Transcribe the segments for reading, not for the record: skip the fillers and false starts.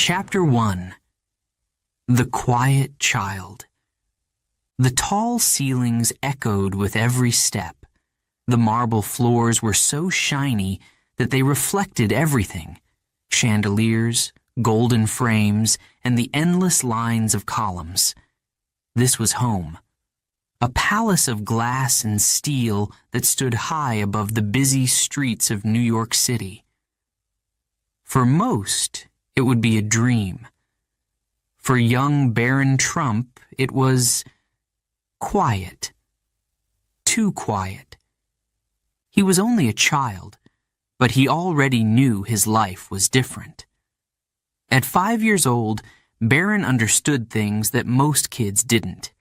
Chapter 1. The Quiet Child. The tall ceilings echoed with every step. The marble floors were so shiny that they reflected everything: chandeliers, golden frames, and the endless lines of columns. This was home. A palace of glass and steel that stood high above the busy streets of New York City. For most, it would be a dream. For young Barron Trump, it was quiet. Too quiet. He was only a child, but he already knew his life was different. At 5 years old, Barron understood things that most kids didn't.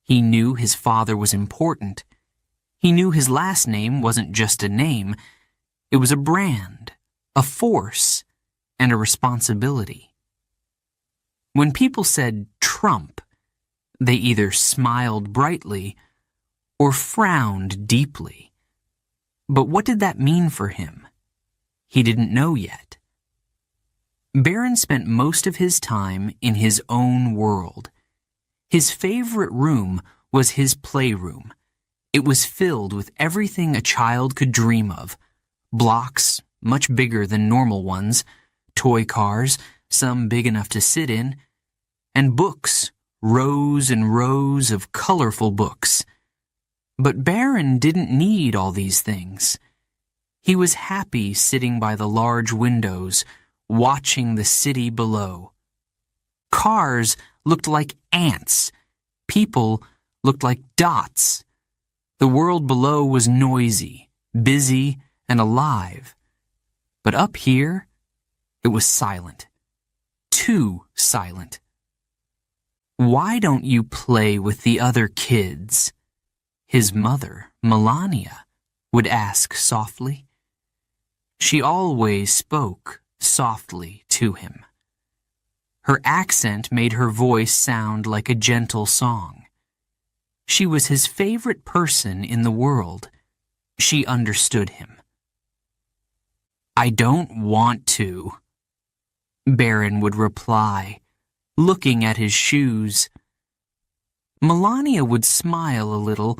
He knew his father was important. He knew his last name wasn't just a name. It was a brand, a force, and a responsibility. When people said Trump, they either smiled brightly or frowned deeply. But what did that mean for him? He didn't know yet. Barron spent most of his time in his own world. His favorite room was his playroom. It was filled with everything a child could dream of: blocks, much bigger than normal ones, toy cars, some big enough to sit in, and books, rows and rows of colorful books. But Barron didn't need all these things. He was happy sitting by the large windows, watching the city below. Cars looked like ants. People looked like dots. The world below was noisy, busy, and alive. But up here, it was silent. Too silent. "Why don't you play with the other kids?" his mother, Melania, would ask softly. She always spoke softly to him. Her accent made her voice sound like a gentle song. She was his favorite person in the world. She understood him. "I don't want to," Barron would reply, looking at his shoes. Melania would smile a little,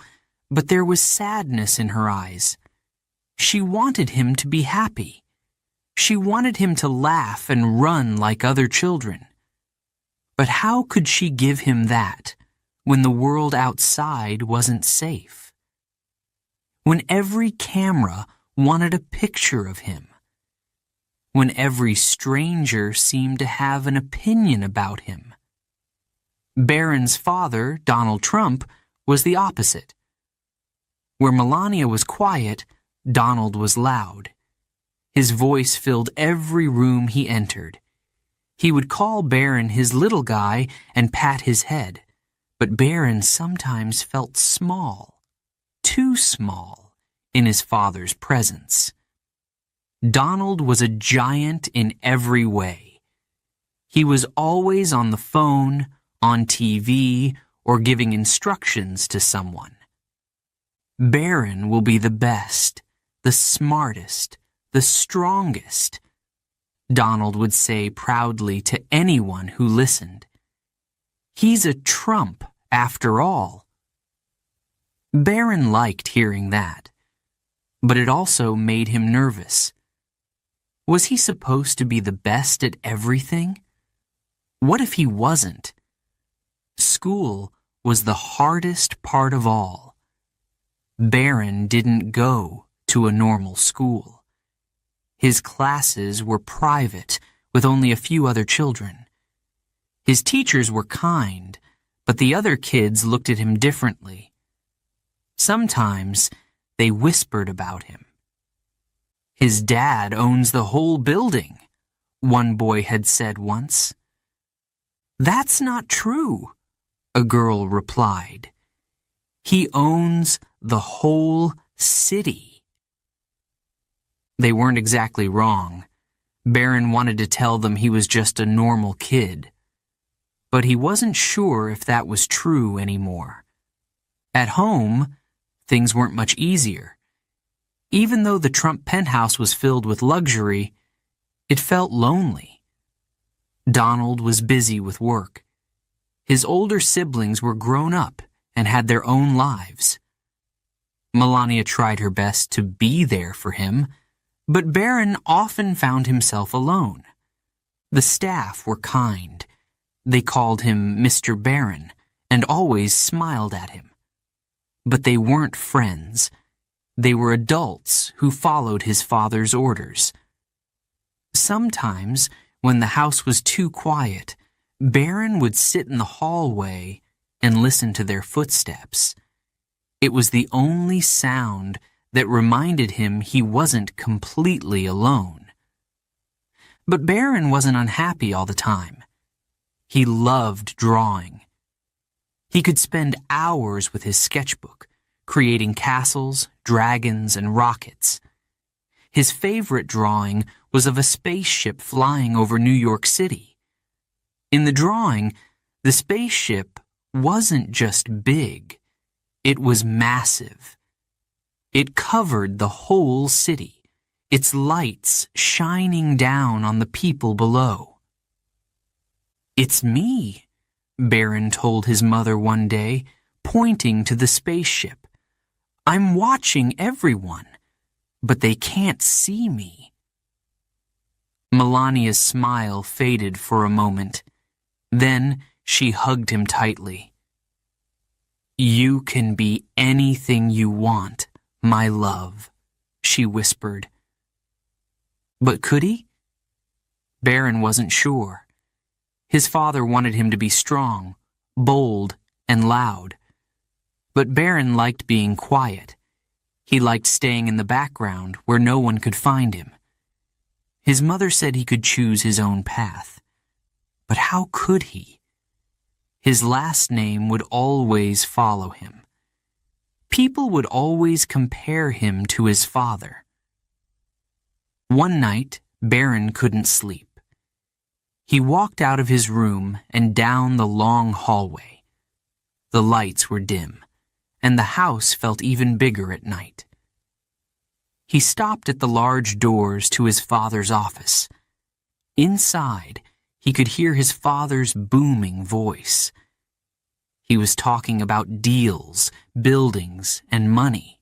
but there was sadness in her eyes. She wanted him to be happy. She wanted him to laugh and run like other children. But how could she give him that when the world outside wasn't safe? When every camera wanted a picture of him? When every stranger seemed to have an opinion about him? Barron's father, Donald Trump, was the opposite. Where Melania was quiet, Donald was loud. His voice filled every room he entered. He would call Barron his little guy and pat his head, but Barron sometimes felt small, too small, in his father's presence. Donald was a giant in every way. He was always on the phone, on TV, or giving instructions to someone. "Barron will be the best, the smartest, the strongest," Donald would say proudly to anyone who listened. "He's a Trump, after all." Barron liked hearing that, but it also made him nervous. Was he supposed to be the best at everything? What if he wasn't? School was the hardest part of all. Barron didn't go to a normal school. His classes were private, with only a few other children. His teachers were kind, but the other kids looked at him differently. Sometimes they whispered about him. "His dad owns the whole building," one boy had said once. "That's not true," a girl replied. "He owns the whole city." They weren't exactly wrong. Barron wanted to tell them he was just a normal kid. But he wasn't sure if that was true anymore. At home, things weren't much easier. Even though the Trump penthouse was filled with luxury, it felt lonely. Donald was busy with work. His older siblings were grown up and had their own lives. Melania tried her best to be there for him, but Barron often found himself alone. The staff were kind. They called him Mr. Barron and always smiled at him. But they weren't friends. They were adults who followed his father's orders. Sometimes, when the house was too quiet, Barron would sit in the hallway and listen to their footsteps. It was the only sound that reminded him he wasn't completely alone. But Barron wasn't unhappy all the time. He loved drawing. He could spend hours with his sketchbook, creating castles, dragons, and rockets. His favorite drawing was of a spaceship flying over New York City. In the drawing, the spaceship wasn't just big, it was massive. It covered the whole city, its lights shining down on the people below. "It's me," Barron told his mother one day, pointing to the spaceship. "I'm watching everyone, but they can't see me." Melania's smile faded for a moment. Then she hugged him tightly. "You can be anything you want, my love," she whispered. But could he? Barron wasn't sure. His father wanted him to be strong, bold, and loud. But Barron liked being quiet. He liked staying in the background where no one could find him. His mother said he could choose his own path. But how could he? His last name would always follow him. People would always compare him to his father. One night, Barron couldn't sleep. He walked out of his room and down the long hallway. The lights were dim, and the house felt even bigger at night. He stopped at the large doors to his father's office. Inside, he could hear his father's booming voice. He was talking about deals, buildings, and money.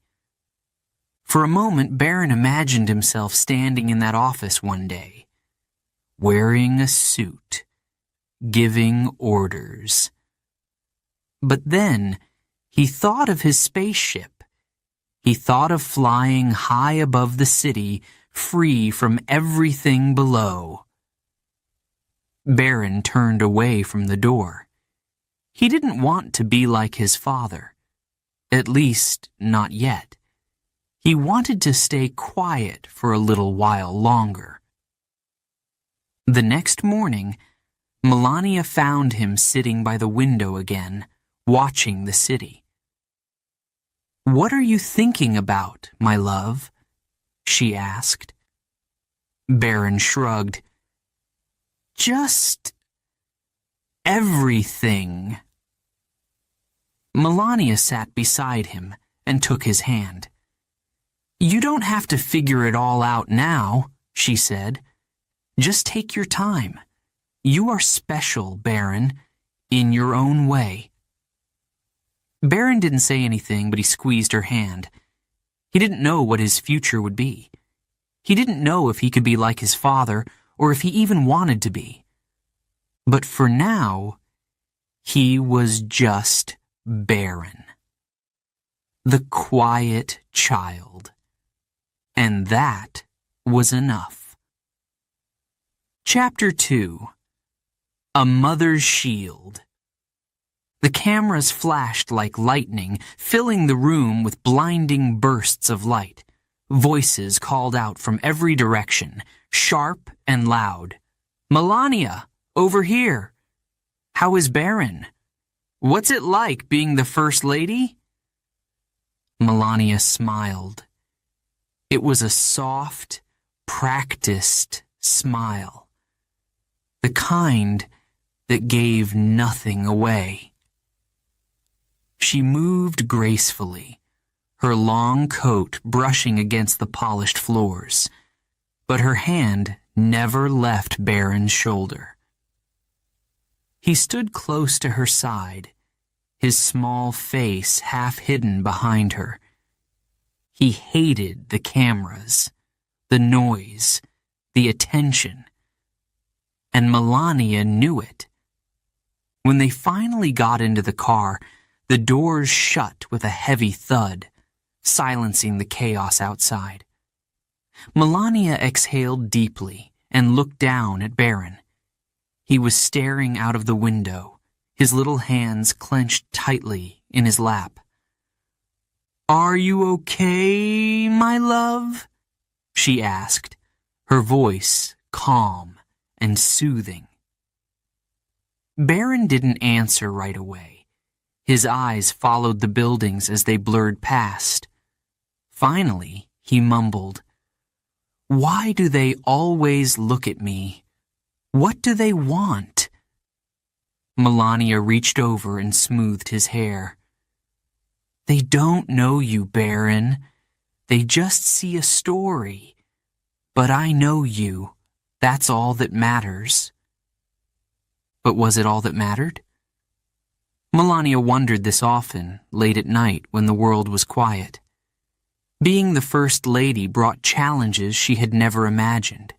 For a moment, Barron imagined himself standing in that office one day, wearing a suit, giving orders. But then, he thought of his spaceship. He thought of flying high above the city, free from everything below. Barron turned away from the door. He didn't want to be like his father. At least, not yet. He wanted to stay quiet for a little while longer. The next morning, Melania found him sitting by the window again, watching the city. "What are you thinking about, my love?" she asked. Barron shrugged. "Just everything." Melania sat beside him and took his hand. "You don't have to figure it all out now," she said. "Just take your time. You are special, Barron, in your own way." Barron didn't say anything, but he squeezed her hand. He didn't know what his future would be. He didn't know if he could be like his father or if he even wanted to be. But for now, he was just Barron. The quiet child. And that was enough. Chapter 2. A Mother's Shield. The cameras flashed like lightning, filling the room with blinding bursts of light. Voices called out from every direction, sharp and loud. "Melania, over here. How is Barron? What's it like being the First Lady?" Melania smiled. It was a soft, practiced smile. The kind that gave nothing away. She moved gracefully, her long coat brushing against the polished floors, but her hand never left Barron's shoulder. He stood close to her side, his small face half hidden behind her. He hated the cameras, the noise, the attention. And Melania knew it. When they finally got into the car, the doors shut with a heavy thud, silencing the chaos outside. Melania exhaled deeply and looked down at Barron. He was staring out of the window, his little hands clenched tightly in his lap. "Are you okay, my love?" she asked, her voice calm and soothing. Barron didn't answer right away. His eyes followed the buildings as they blurred past. Finally, he mumbled, "Why do they always look at me? What do they want?" Melania reached over and smoothed his hair. "They don't know you, Barron. They just see a story. But I know you. That's all that matters." But was it all that mattered? Melania wondered this often, late at night when the world was quiet. Being the First Lady brought challenges she had never imagined.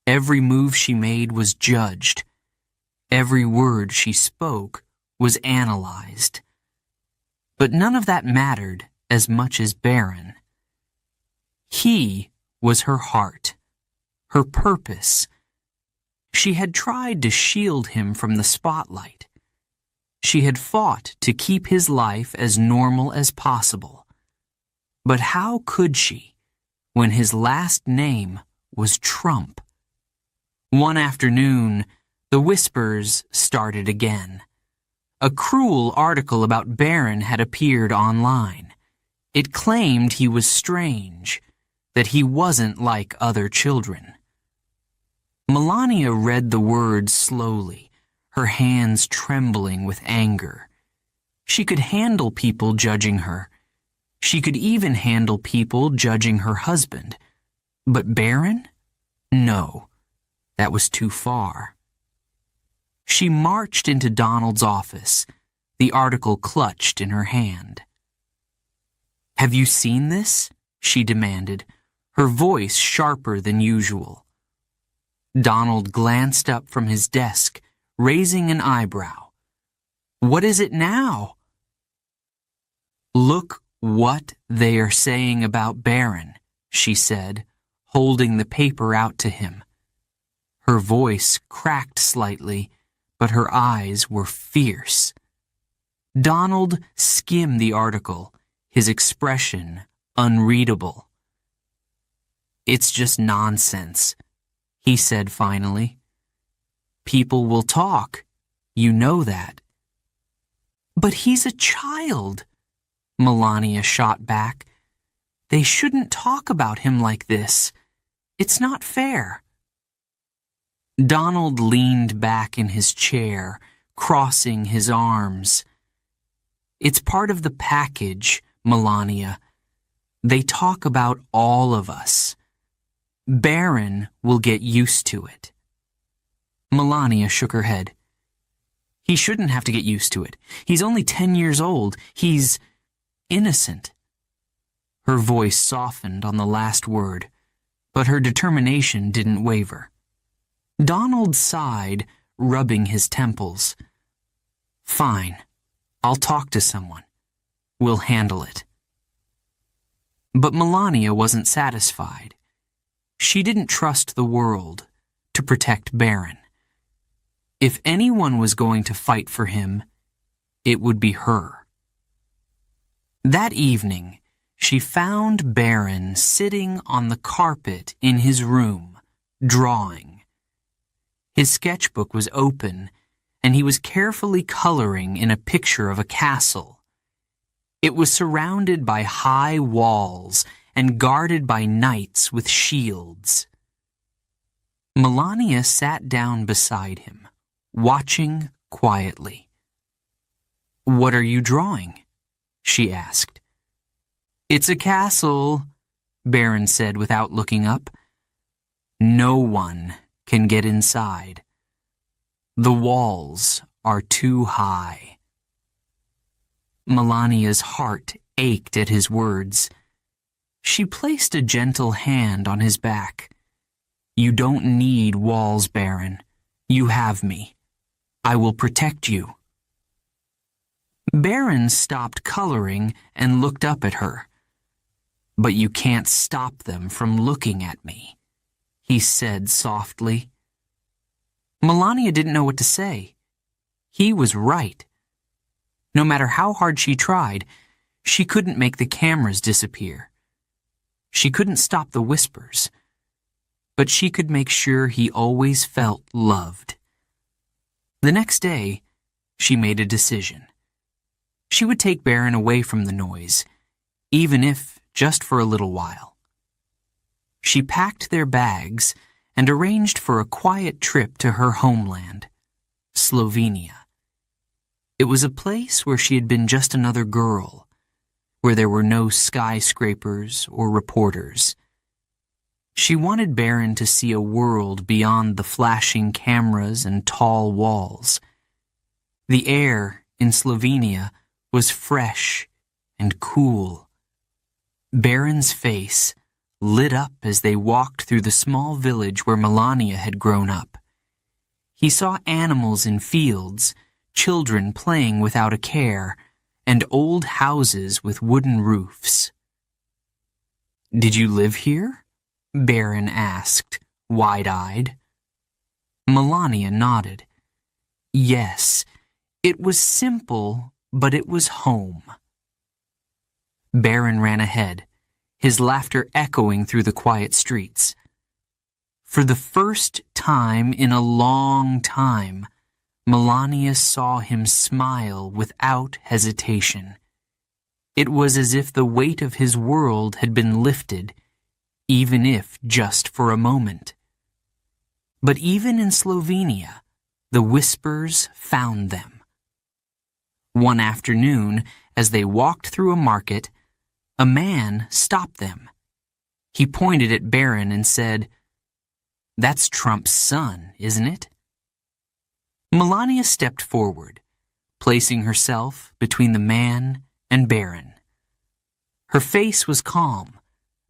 Every move she made was judged. Every word she spoke was analyzed. But none of that mattered as much as Barron. He was her heart, her purpose. She had tried to shield him from the spotlight. She had fought to keep his life as normal as possible. But how could she, when his last name was Trump? One afternoon, the whispers started again. A cruel article about Barron had appeared online. It claimed he was strange, that he wasn't like other children. Melania read the words slowly, her hands trembling with anger. She could handle people judging her. She could even handle people judging her husband. But Barron? No, that was too far. She marched into Donald's office, the article clutched in her hand. "Have you seen this?" she demanded, her voice sharper than usual. Donald glanced up from his desk, raising an eyebrow. "What is it now?" "Look what they are saying about Barron," she said, holding the paper out to him. Her voice cracked slightly, but her eyes were fierce. Donald skimmed the article, his expression unreadable. "It's just nonsense," he said finally. "People will talk. You know that." "But he's a child," Melania shot back. "They shouldn't talk about him like this. It's not fair." Donald leaned back in his chair, crossing his arms. "It's part of the package, Melania. They talk about all of us. Barron will get used to it." Melania shook her head. "He shouldn't have to get used to it. He's only 10 years old. He's innocent." Her voice softened on the last word, but her determination didn't waver. Donald sighed, rubbing his temples. "Fine. I'll talk to someone. We'll handle it." But Melania wasn't satisfied. She didn't trust the world to protect Barron. If anyone was going to fight for him, it would be her. That evening, she found Barron sitting on the carpet in his room, drawing. His sketchbook was open, and he was carefully coloring in a picture of a castle. It was surrounded by high walls and guarded by knights with shields. Melania sat down beside him, watching quietly. "What are you drawing?" she asked. "It's a castle," Barron said without looking up. "No one can get inside." The walls are too high. Melania's heart ached at his words. She placed a gentle hand on his back. You don't need walls, Barron. You have me. I will protect you. Barron stopped coloring and looked up at her. But you can't stop them from looking at me, he said softly. Melania didn't know what to say. He was right. No matter how hard she tried, she couldn't make the cameras disappear. She couldn't stop the whispers, but she could make sure he always felt loved. The next day, she made a decision. She would take Barron away from the noise, even if just for a little while. She packed their bags and arranged for a quiet trip to her homeland, Slovenia. It was a place where she had been just another girl, where there were no skyscrapers or reporters. She wanted Barron to see a world beyond the flashing cameras and tall walls. The air in Slovenia was fresh and cool. Barron's face lit up as they walked through the small village where Melania had grown up. He saw animals in fields, children playing without a care, and old houses with wooden roofs. Did you live here? Barron asked, wide-eyed. Melania nodded. Yes, it was simple, but it was home. Barron ran ahead, his laughter echoing through the quiet streets. For the first time in a long time, Melania saw him smile without hesitation. It was as if the weight of his world had been lifted, even if just for a moment. But even in Slovenia, the whispers found them. One afternoon, as they walked through a market, a man stopped them. He pointed at Barron and said, "That's Trump's son, isn't it?" Melania stepped forward, placing herself between the man and Barron. Her face was calm,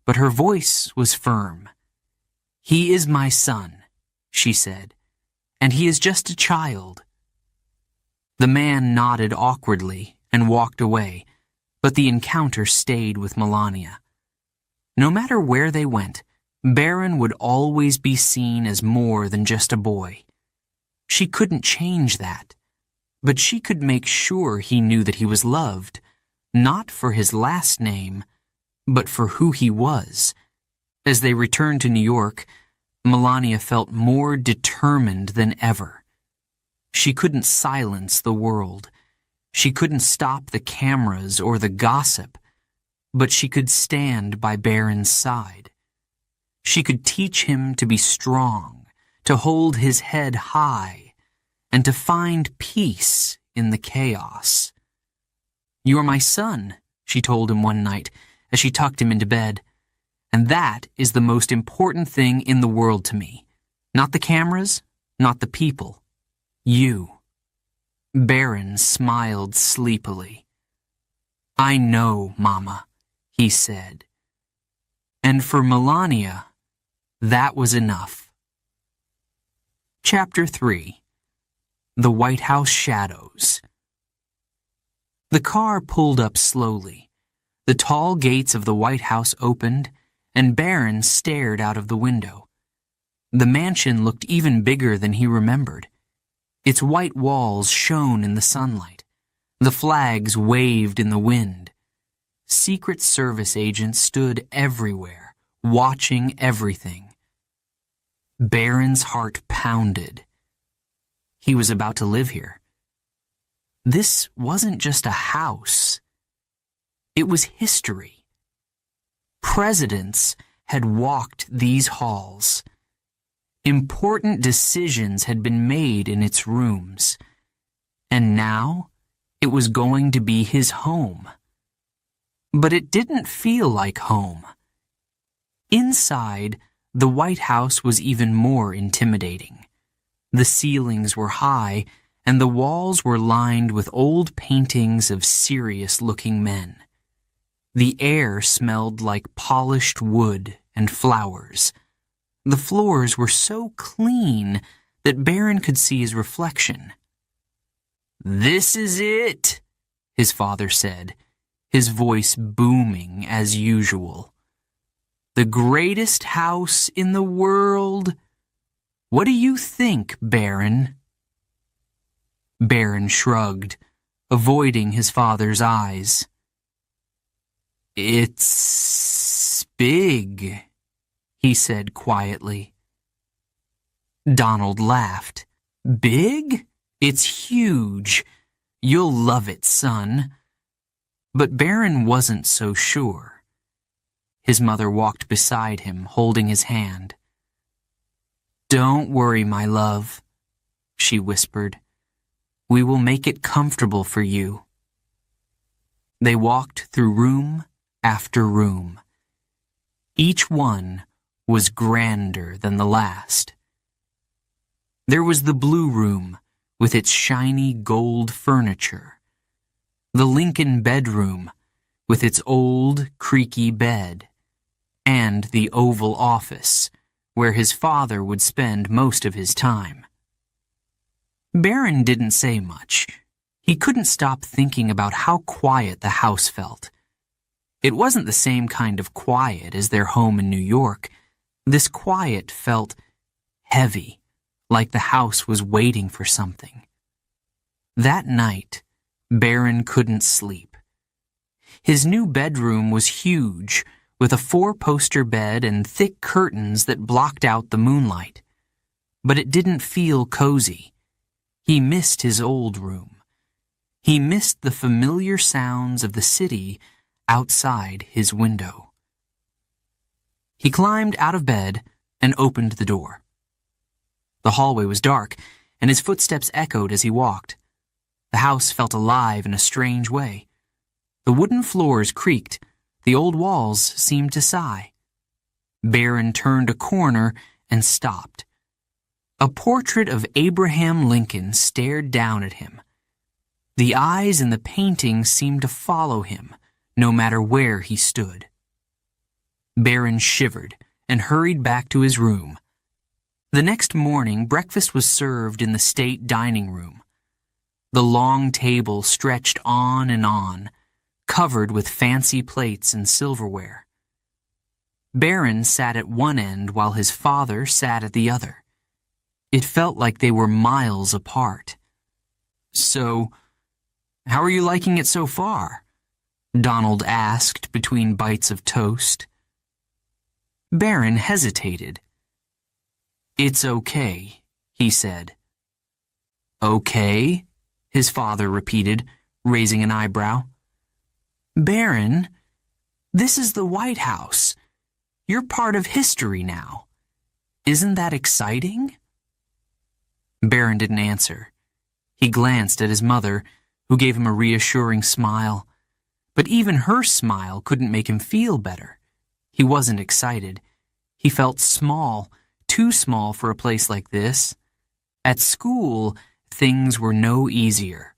but her voice was firm. "He is my son," she said, "and he is just a child." The man nodded awkwardly and walked away, but the encounter stayed with Melania. No matter where they went, Barron would always be seen as more than just a boy. She couldn't change that, but she could make sure he knew that he was loved, not for his last name, but for who he was. As they returned to New York, Melania felt more determined than ever. She couldn't silence the world. She couldn't stop the cameras or the gossip, but she could stand by Barron's side. She could teach him to be strong, to hold his head high, and to find peace in the chaos. "You're my son," she told him one night as she tucked him into bed, "and that is the most important thing in the world to me. Not the cameras, not the people. You." Barron smiled sleepily. "I know, Mama," he said. And for Melania, that was enough. Chapter 3. The White House Shadows. The car pulled up slowly. The tall gates of the White House opened, and Barron stared out of the window. The mansion looked even bigger than he remembered. Its white walls shone in the sunlight. The flags waved in the wind. Secret Service agents stood everywhere, watching everything. Barron's heart pounded. He was about to live here. This wasn't just a house. It was history. Presidents had walked these halls. Important decisions had been made in its rooms. And now, it was going to be his home. But it didn't feel like home. Inside, the White House was even more intimidating. The ceilings were high, and the walls were lined with old paintings of serious-looking men. The air smelled like polished wood and flowers. The floors were so clean that Barron could see his reflection. "This is it," his father said, his voice booming as usual. "The greatest house in the world. What do you think, Barron?" Barron shrugged, avoiding his father's eyes. "It's big," he said quietly. Donald laughed. "Big? It's huge. You'll love it, son." But Barron wasn't so sure. His mother walked beside him, holding his hand. "Don't worry, my love," she whispered. "We will make it comfortable for you." They walked through room after room. Each one was grander than the last. There was the blue room with its shiny gold furniture, the Lincoln bedroom with its old, creaky bed, and the Oval Office, where his father would spend most of his time. Barron didn't say much. He couldn't stop thinking about how quiet the house felt. It wasn't the same kind of quiet as their home in New York. This quiet felt heavy, like the house was waiting for something. That night, Barron couldn't sleep. His new bedroom was huge, with a 4-poster bed and thick curtains that blocked out the moonlight. But it didn't feel cozy. He missed his old room. He missed the familiar sounds of the city outside his window. He climbed out of bed and opened the door. The hallway was dark, and his footsteps echoed as he walked. The house felt alive in a strange way. The wooden floors creaked. The old walls seemed to sigh. Barron turned a corner and stopped. A portrait of Abraham Lincoln stared down at him. The eyes in the painting seemed to follow him, no matter where he stood. Barron shivered and hurried back to his room. The next morning, breakfast was served in the state dining room. The long table stretched on, covered with fancy plates and silverware. Barron sat at one end while his father sat at the other. It felt like they were miles apart. "So, how are you liking it so far?" Donald asked between bites of toast. Barron hesitated. "It's okay," he said. "Okay?" his father repeated, raising an eyebrow. "Barron, this is the White House. You're part of history now. Isn't that exciting?" Barron didn't answer. He glanced at his mother, who gave him a reassuring smile. But even her smile couldn't make him feel better. He wasn't excited. He felt small, too small for a place like this. At school, things were no easier.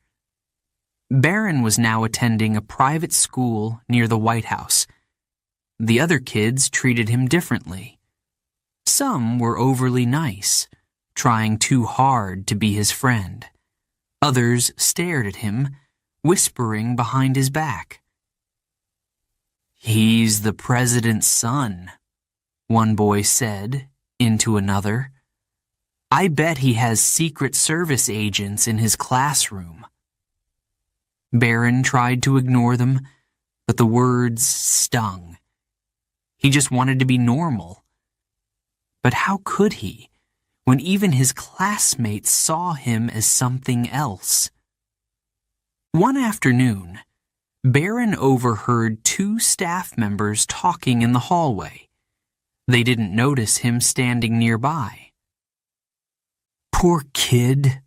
Barron was now attending a private school near the White House. The other kids treated him differently. Some were overly nice, trying too hard to be his friend. Others stared at him, whispering behind his back. "He's the president's son," one boy said into another. "I bet he has Secret Service agents in his classroom." Barron tried to ignore them, but the words stung. He just wanted to be normal. But how could he, when even his classmates saw him as something else? One afternoon, Barron overheard 2 staff members talking in the hallway. They didn't notice him standing nearby. "Poor kid,"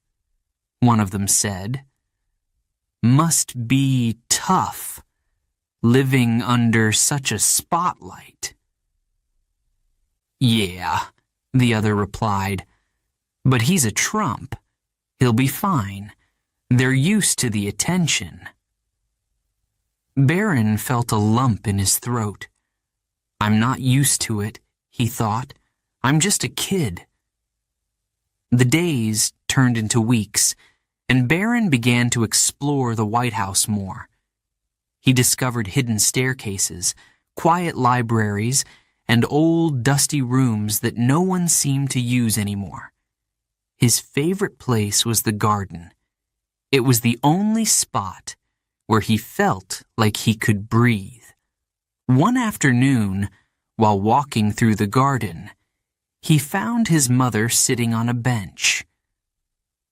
one of them said. "Must be tough, living under such a spotlight." "Yeah," the other replied. But he's a trump. He'll be fine. They're used to the attention. Barron felt a lump in his throat. I'm not used to it, he thought. I'm just a kid. The days turned into weeks, and Barron began to explore the White House more. He discovered hidden staircases, quiet libraries, and old, dusty rooms that no one seemed to use anymore. His favorite place was the garden. It was the only spot where he felt like he could breathe. One afternoon, while walking through the garden, he found his mother sitting on a bench.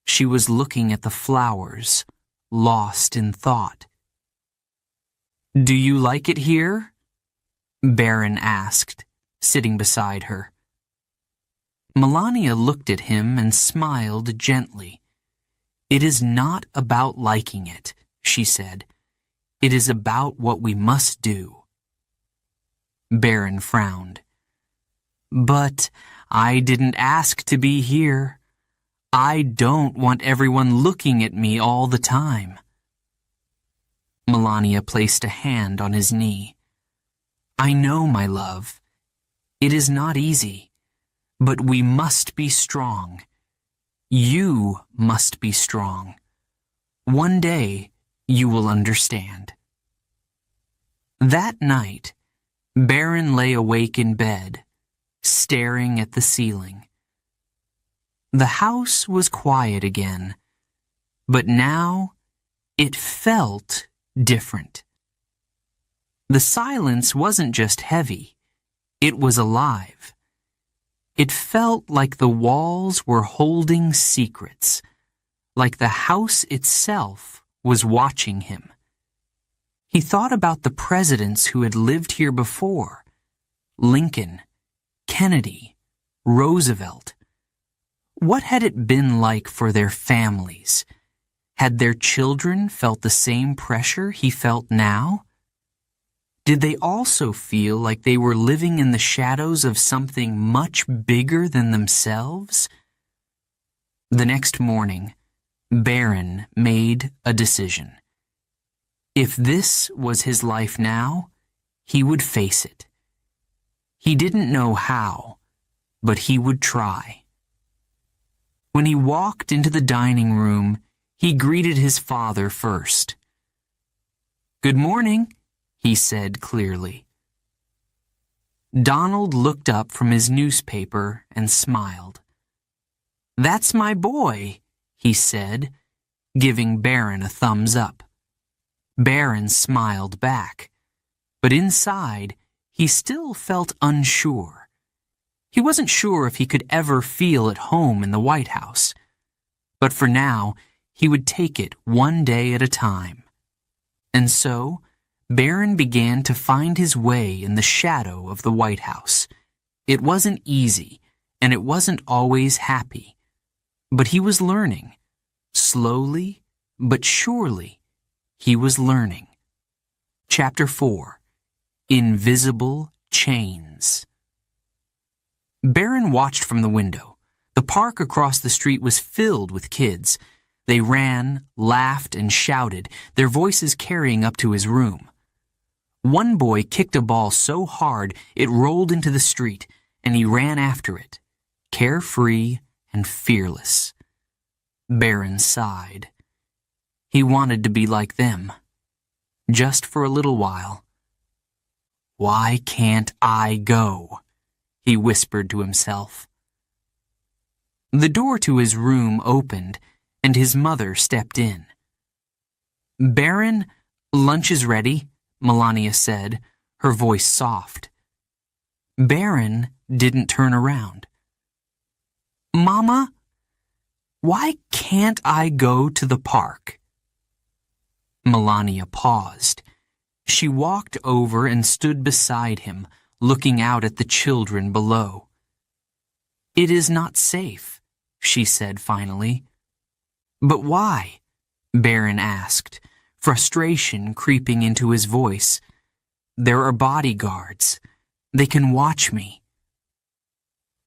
She was looking at the flowers, lost in thought. "Do you like it here?" Barron asked, sitting beside her. Melania looked at him and smiled gently. "It is not about liking it," she said. "It is about what we must do." Barron frowned. "But I didn't ask to be here. I don't want everyone looking at me all the time." Melania placed a hand on his knee. "I know, my love. It is not easy, but we must be strong. You must be strong. One day you will understand." That night, Barron lay awake in bed, staring at the ceiling. The house was quiet again, but now it felt different. The silence wasn't just heavy, it was alive. It felt like the walls were holding secrets, like the house itself was watching him. He thought about the presidents who had lived here before: Lincoln, Kennedy, Roosevelt. What had it been like for their families? Had their children felt the same pressure he felt now? Did they also feel like they were living in the shadows of something much bigger than themselves? The next morning, Barron made a decision. If this was his life now, he would face it. He didn't know how, but he would try. When he walked into the dining room, he greeted his father first. "Good morning," he said clearly. Donald looked up from his newspaper and smiled. "That's my boy," he said, giving Barron a thumbs up. Barron smiled back, but inside he still felt unsure. He wasn't sure if he could ever feel at home in the White House, but for now he would take it one day at a time. And so Barron began to find his way in the shadow of the White House. It wasn't easy, and it wasn't always happy, but he was learning. Slowly but surely, he was learning. Chapter 4: Invisible Chains. Barron watched from the window. The park across the street was filled with kids. They ran, laughed, and shouted, their voices carrying up to his room. One boy kicked a ball so hard it rolled into the street, and he ran after it, carefree and fearless. Barron sighed. He wanted to be like them, just for a little while. "Why can't I go?" he whispered to himself. The door to his room opened, and his mother stepped in. "Barron, lunch is ready," Melania said, her voice soft. Barron didn't turn around. "Mama, why can't I go to the park?" Melania paused. She walked over and stood beside him, looking out at the children below. "It is not safe," she said finally. "But why?" Barron asked, frustration creeping into his voice. "There are bodyguards. They can watch me."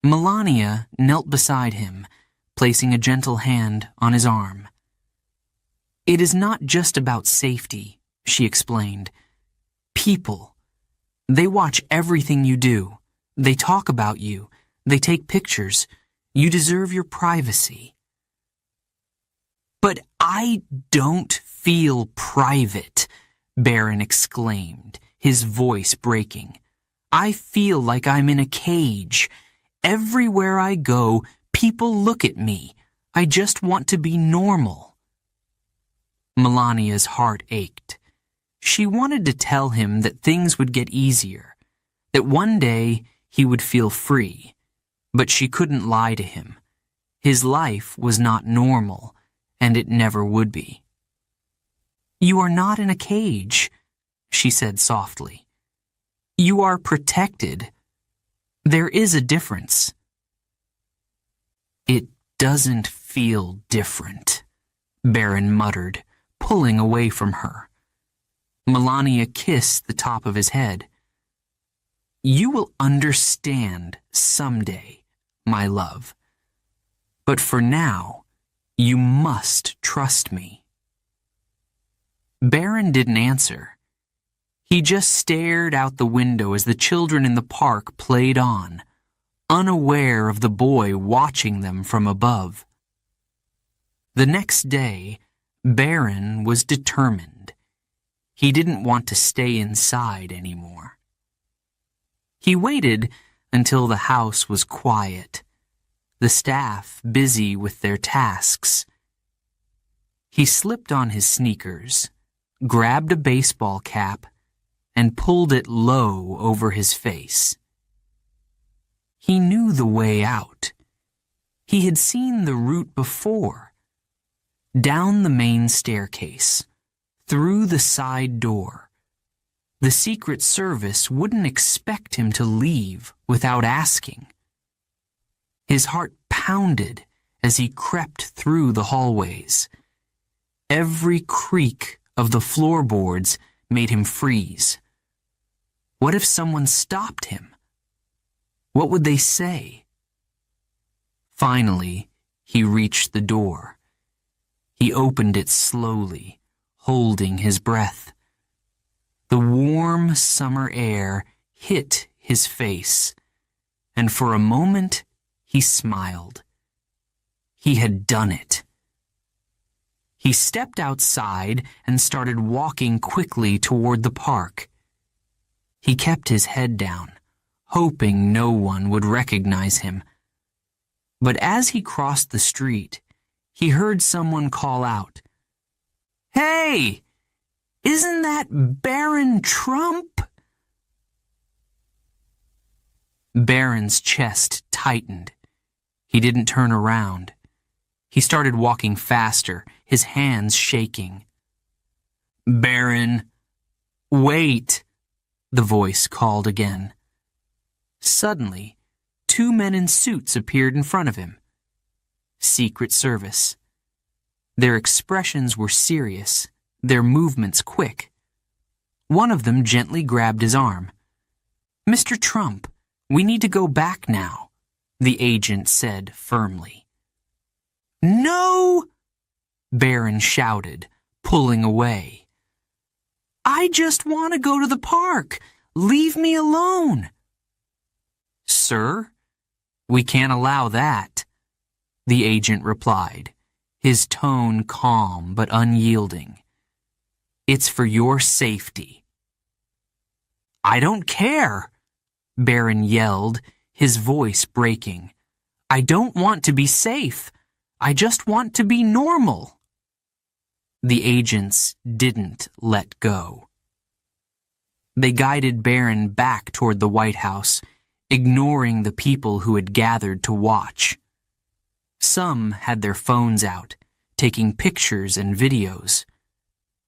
Melania knelt beside him, placing a gentle hand on his arm. "It is not just about safety," she explained. "People. They watch everything you do. They talk about you. They take pictures. You deserve your privacy." "But I don't feel private," Barron exclaimed, his voice breaking. "I feel like I'm in a cage. Everywhere I go, people look at me. I just want to be normal." Melania's heart ached. She wanted to tell him that things would get easier, that one day he would feel free, but she couldn't lie to him. His life was not normal, and it never would be. "You are not in a cage," she said softly. "You are protected. There is a difference." "It doesn't feel different," Barron muttered, pulling away from her. Melania kissed the top of his head. "You will understand someday, my love. But for now, you must trust me." Barron didn't answer. He just stared out the window as the children in the park played on, unaware of the boy watching them from above. The next day, Barron was determined. He didn't want to stay inside anymore. He waited until the house was quiet, the staff busy with their tasks. He slipped on his sneakers, grabbed a baseball cap, and pulled it low over his face. He knew the way out. He had seen the route before. Down the main staircase, through the side door. The Secret Service wouldn't expect him to leave without asking. His heart pounded as he crept through the hallways. Every creak of the floorboards made him freeze. What if someone stopped him? What would they say? Finally, he reached the door. He opened it slowly, holding his breath. The warm summer air hit his face, and for a moment he smiled. He had done it. He stepped outside and started walking quickly toward the park. He kept his head down, hoping no one would recognize him. But as he crossed the street, he heard someone call out, "Hey! Isn't that Barron Trump?" Barron's chest tightened. He didn't turn around. He started walking faster, his hands shaking. "Barron, wait!" the voice called again. Suddenly, two men in suits appeared in front of him. Secret Service. Their expressions were serious, their movements quick. One of them gently grabbed his arm. "Mr. Trump, we need to go back now," the agent said firmly. "No!" Barron shouted, pulling away. "I just want to go to the park. Leave me alone." "Sir, we can't allow that," the agent replied, his tone calm but unyielding. "It's for your safety." "I don't care," Barron yelled, his voice breaking. "I don't want to be safe. I just want to be normal." The agents didn't let go. They guided Barron back toward the White House, ignoring the people who had gathered to watch. Some had their phones out, taking pictures and videos.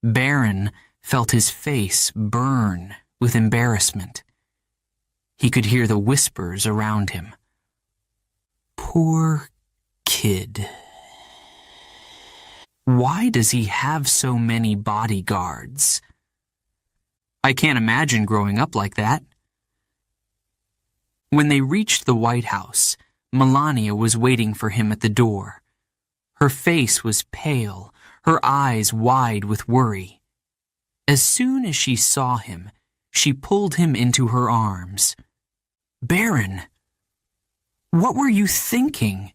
Barron felt his face burn with embarrassment. He could hear the whispers around him. Poor kid. Why does he have so many bodyguards? I can't imagine growing up like that. When they reached the White House, Melania was waiting for him at the door. Her face was pale, her eyes wide with worry. As soon as she saw him, she pulled him into her arms. "Barron, what were you thinking?"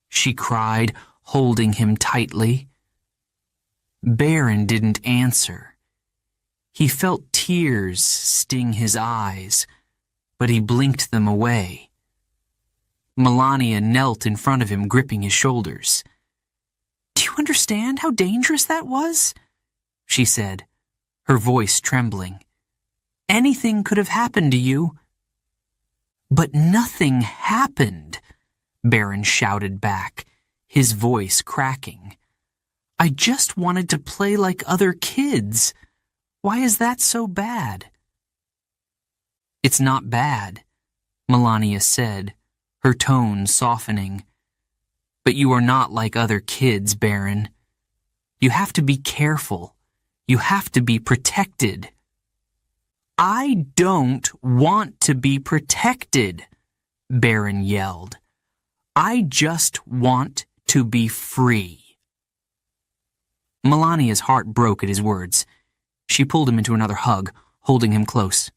she cried, holding him tightly. Barron didn't answer. He felt tears sting his eyes, but he blinked them away. Melania knelt in front of him, gripping his shoulders. "Do you understand how dangerous that was?" she said, her voice trembling. "Anything could have happened to you." "But nothing happened," Barron shouted back, his voice cracking. "I just wanted to play like other kids. Why is that so bad?" "It's not bad," Melania said, her tone softening. "But you are not like other kids, Barron. You have to be careful. You have to be protected." "I don't want to be protected," Barron yelled. "I just want to be free." Melania's heart broke at his words. She pulled him into another hug, holding him close.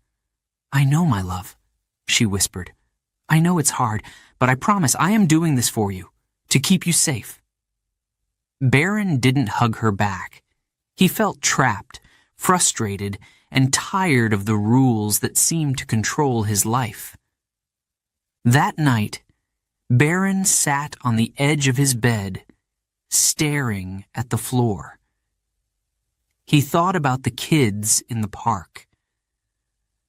"I know, my love," she whispered. "I know it's hard, but I promise I am doing this for you, to keep you safe." Barron didn't hug her back. He felt trapped, frustrated, and tired of the rules that seemed to control his life. That night, Barron sat on the edge of his bed, staring at the floor. He thought about the kids in the park,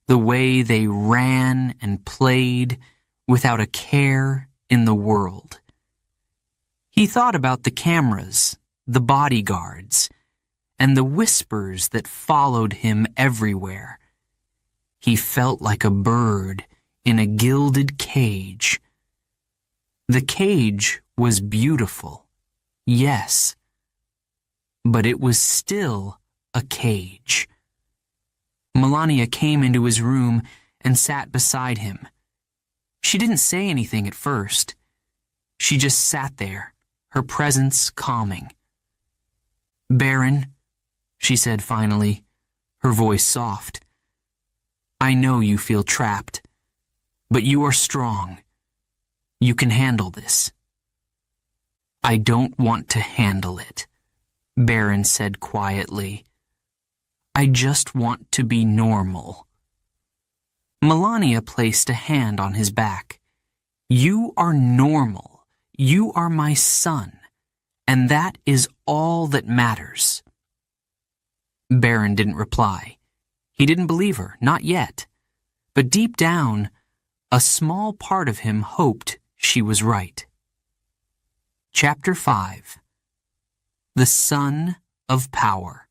the way they ran and played without a care in the world. He thought about the cameras, the bodyguards, and the whispers that followed him everywhere. He felt like a bird in a gilded cage. The cage was beautiful, yes, but it was still a cage. Melania came into his room and sat beside him. She didn't say anything at first. She just sat there, her presence calming. "Barron," she said finally, her voice soft. "I know you feel trapped, but you are strong. You can handle this." "I don't want to handle it," Barron said quietly. "I just want to be normal." Melania placed a hand on his back. "You are normal. You are my son, and that is all that matters." Barron didn't reply. He didn't believe her, not yet. But deep down, a small part of him hoped she was right. Chapter 5. The Son of Power.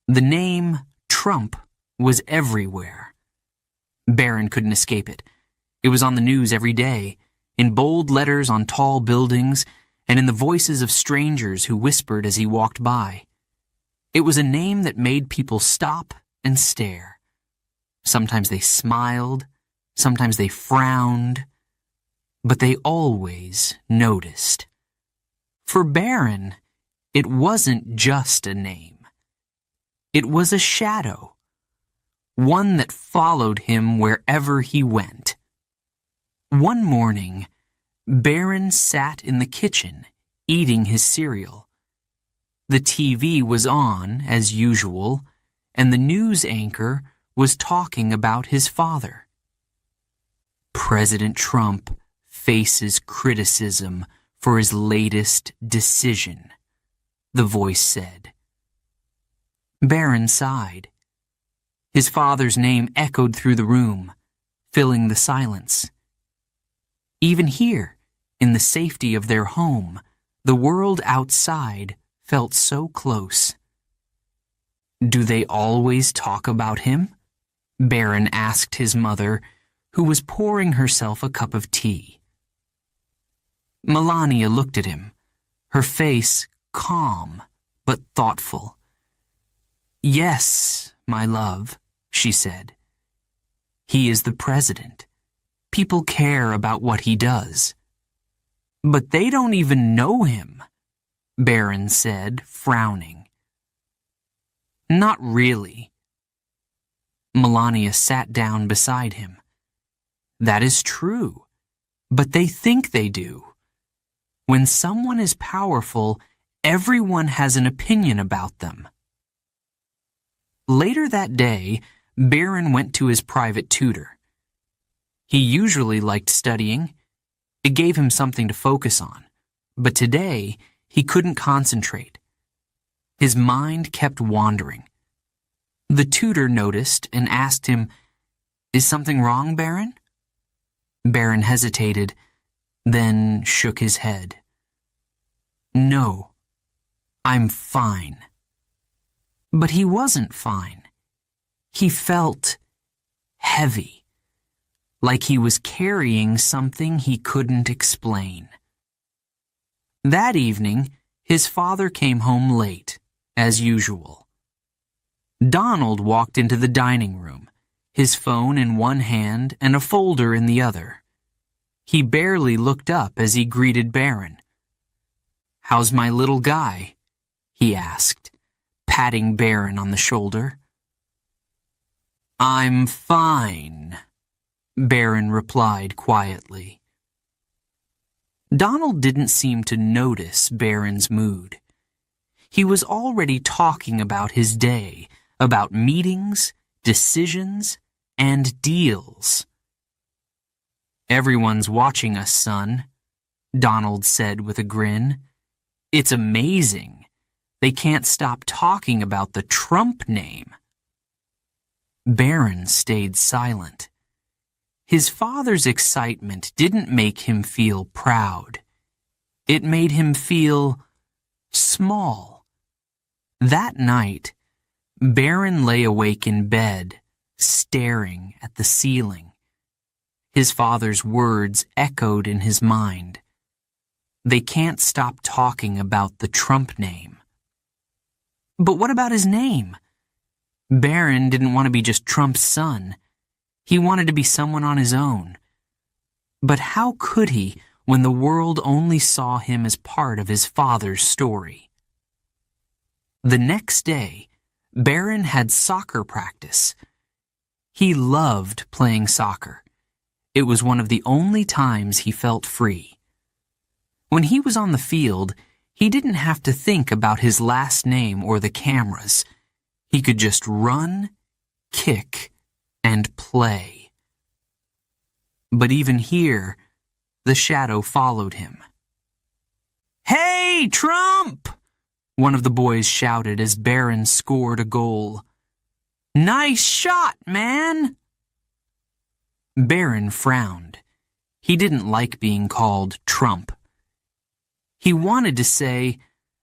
The name Trump was everywhere. Barron couldn't escape it. It was on the news every day, in bold letters on tall buildings, and in the voices of strangers who whispered as he walked by. It was a name that made people stop and stare. Sometimes they smiled, sometimes they frowned, but they always noticed. For Barron, it wasn't just a name. It was a shadow, one that followed him wherever he went. One morning, Barron sat in the kitchen, eating his cereal. The TV was on, as usual, and the news anchor was talking about his father. "President Trump faces criticism for his latest decision," the voice said. Barron sighed. His father's name echoed through the room, filling the silence. Even here, in the safety of their home, the world outside felt so close. "Do they always talk about him?" Barron asked his mother, who was pouring herself a cup of tea. Melania looked at him, her face calm but thoughtful. "Yes, my love," she said. "He is the president. People care about what he does." But they don't even know him, Barron said, frowning. Not really. Melania sat down beside him. That is true, but they think they do. When someone is powerful, everyone has an opinion about them. Later that day, Barron went to his private tutor. He usually liked studying. It gave him something to focus on. But today, he couldn't concentrate. His mind kept wandering. The tutor noticed and asked him, "Is something wrong, Barron?" Barron hesitated, then shook his head. "No, I'm fine." But he wasn't fine. He felt heavy, like he was carrying something he couldn't explain. That evening, his father came home late, as usual. Donald walked into the dining room, his phone in one hand and a folder in the other. He barely looked up as he greeted Barron. "How's my little guy?" he asked, patting Barron on the shoulder. "I'm fine," Barron replied quietly. Donald didn't seem to notice Barron's mood. He was already talking about his day, about meetings, decisions, and deals. "Everyone's watching us, son," Donald said with a grin. "It's amazing. They can't stop talking about the Trump name." Barron stayed silent. His father's excitement didn't make him feel proud. It made him feel small. That night, Barron lay awake in bed, staring at the ceiling. His father's words echoed in his mind. They can't stop talking about the Trump name. But what about his name? Barron didn't want to be just Trump's son. He wanted to be someone on his own. But how could he when the world only saw him as part of his father's story? The next day, Barron had soccer practice. He loved playing soccer. It was one of the only times he felt free. When he was on the field, he didn't have to think about his last name or the cameras. He could just run, kick, and play. But even here, the shadow followed him. "Hey, Trump!" one of the boys shouted as Barron scored a goal. "Nice shot, man!" Barron frowned. He didn't like being called Trump. He wanted to say,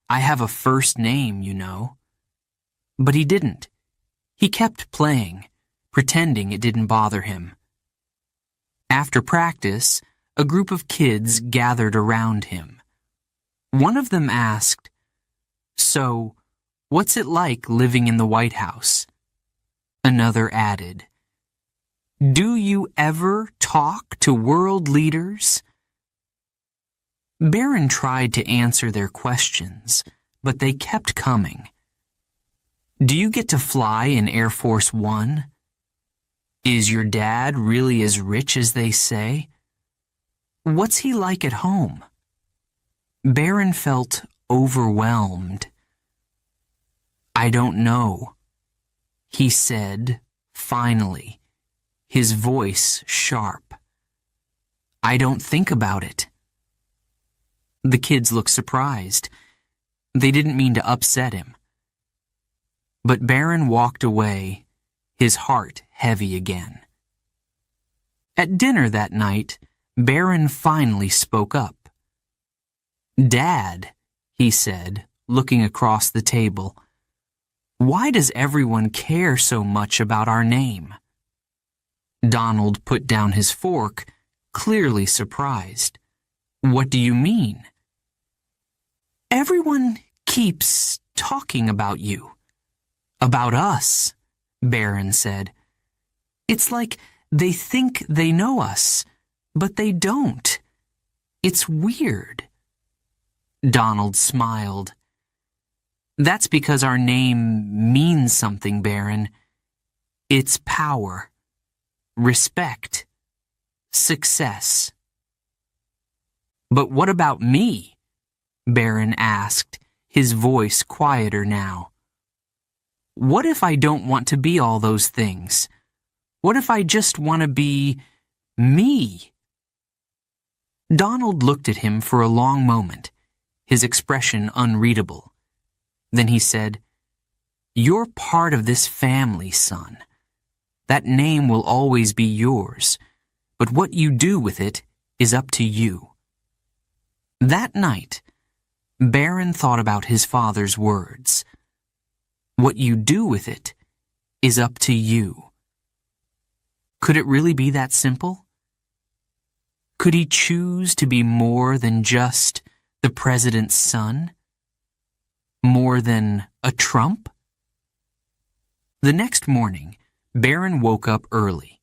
"I have a first name, you know." But he didn't. He kept playing, pretending it didn't bother him. After practice, a group of kids gathered around him. One of them asked, "So, what's it like living in the White House?" Another added, "Do you ever talk to world leaders?" Barron tried to answer their questions, but they kept coming. "Do you get to fly in Air Force One? Is your dad really as rich as they say? What's he like at home?" Barron felt overwhelmed. "I don't know," he said, finally, his voice sharp. "I don't think about it." The kids looked surprised. They didn't mean to upset him. But Barron walked away, his heart heavy again. At dinner that night, Barron finally spoke up. "Dad," he said, looking across the table, "why does everyone care so much about our name?" Donald put down his fork, clearly surprised. "What do you mean?" "Everyone keeps talking about you." "About us," Barron said. "It's like they think they know us, but they don't. It's weird. Donald smiled. That's because our name means something, Barron. It's power, respect, success. But what about me? Barron asked, his voice quieter now. What if I don't want to be all those things? What if I just want to be me? Donald looked at him for a long moment, his expression unreadable. Then he said, "You're part of this family, son. That name will always be yours, but what you do with it is up to you." That night, Barron thought about his father's words. What you do with it is up to you. Could it really be that simple? Could he choose to be more than just the president's son? More than a Trump? The next morning, Barron woke up early.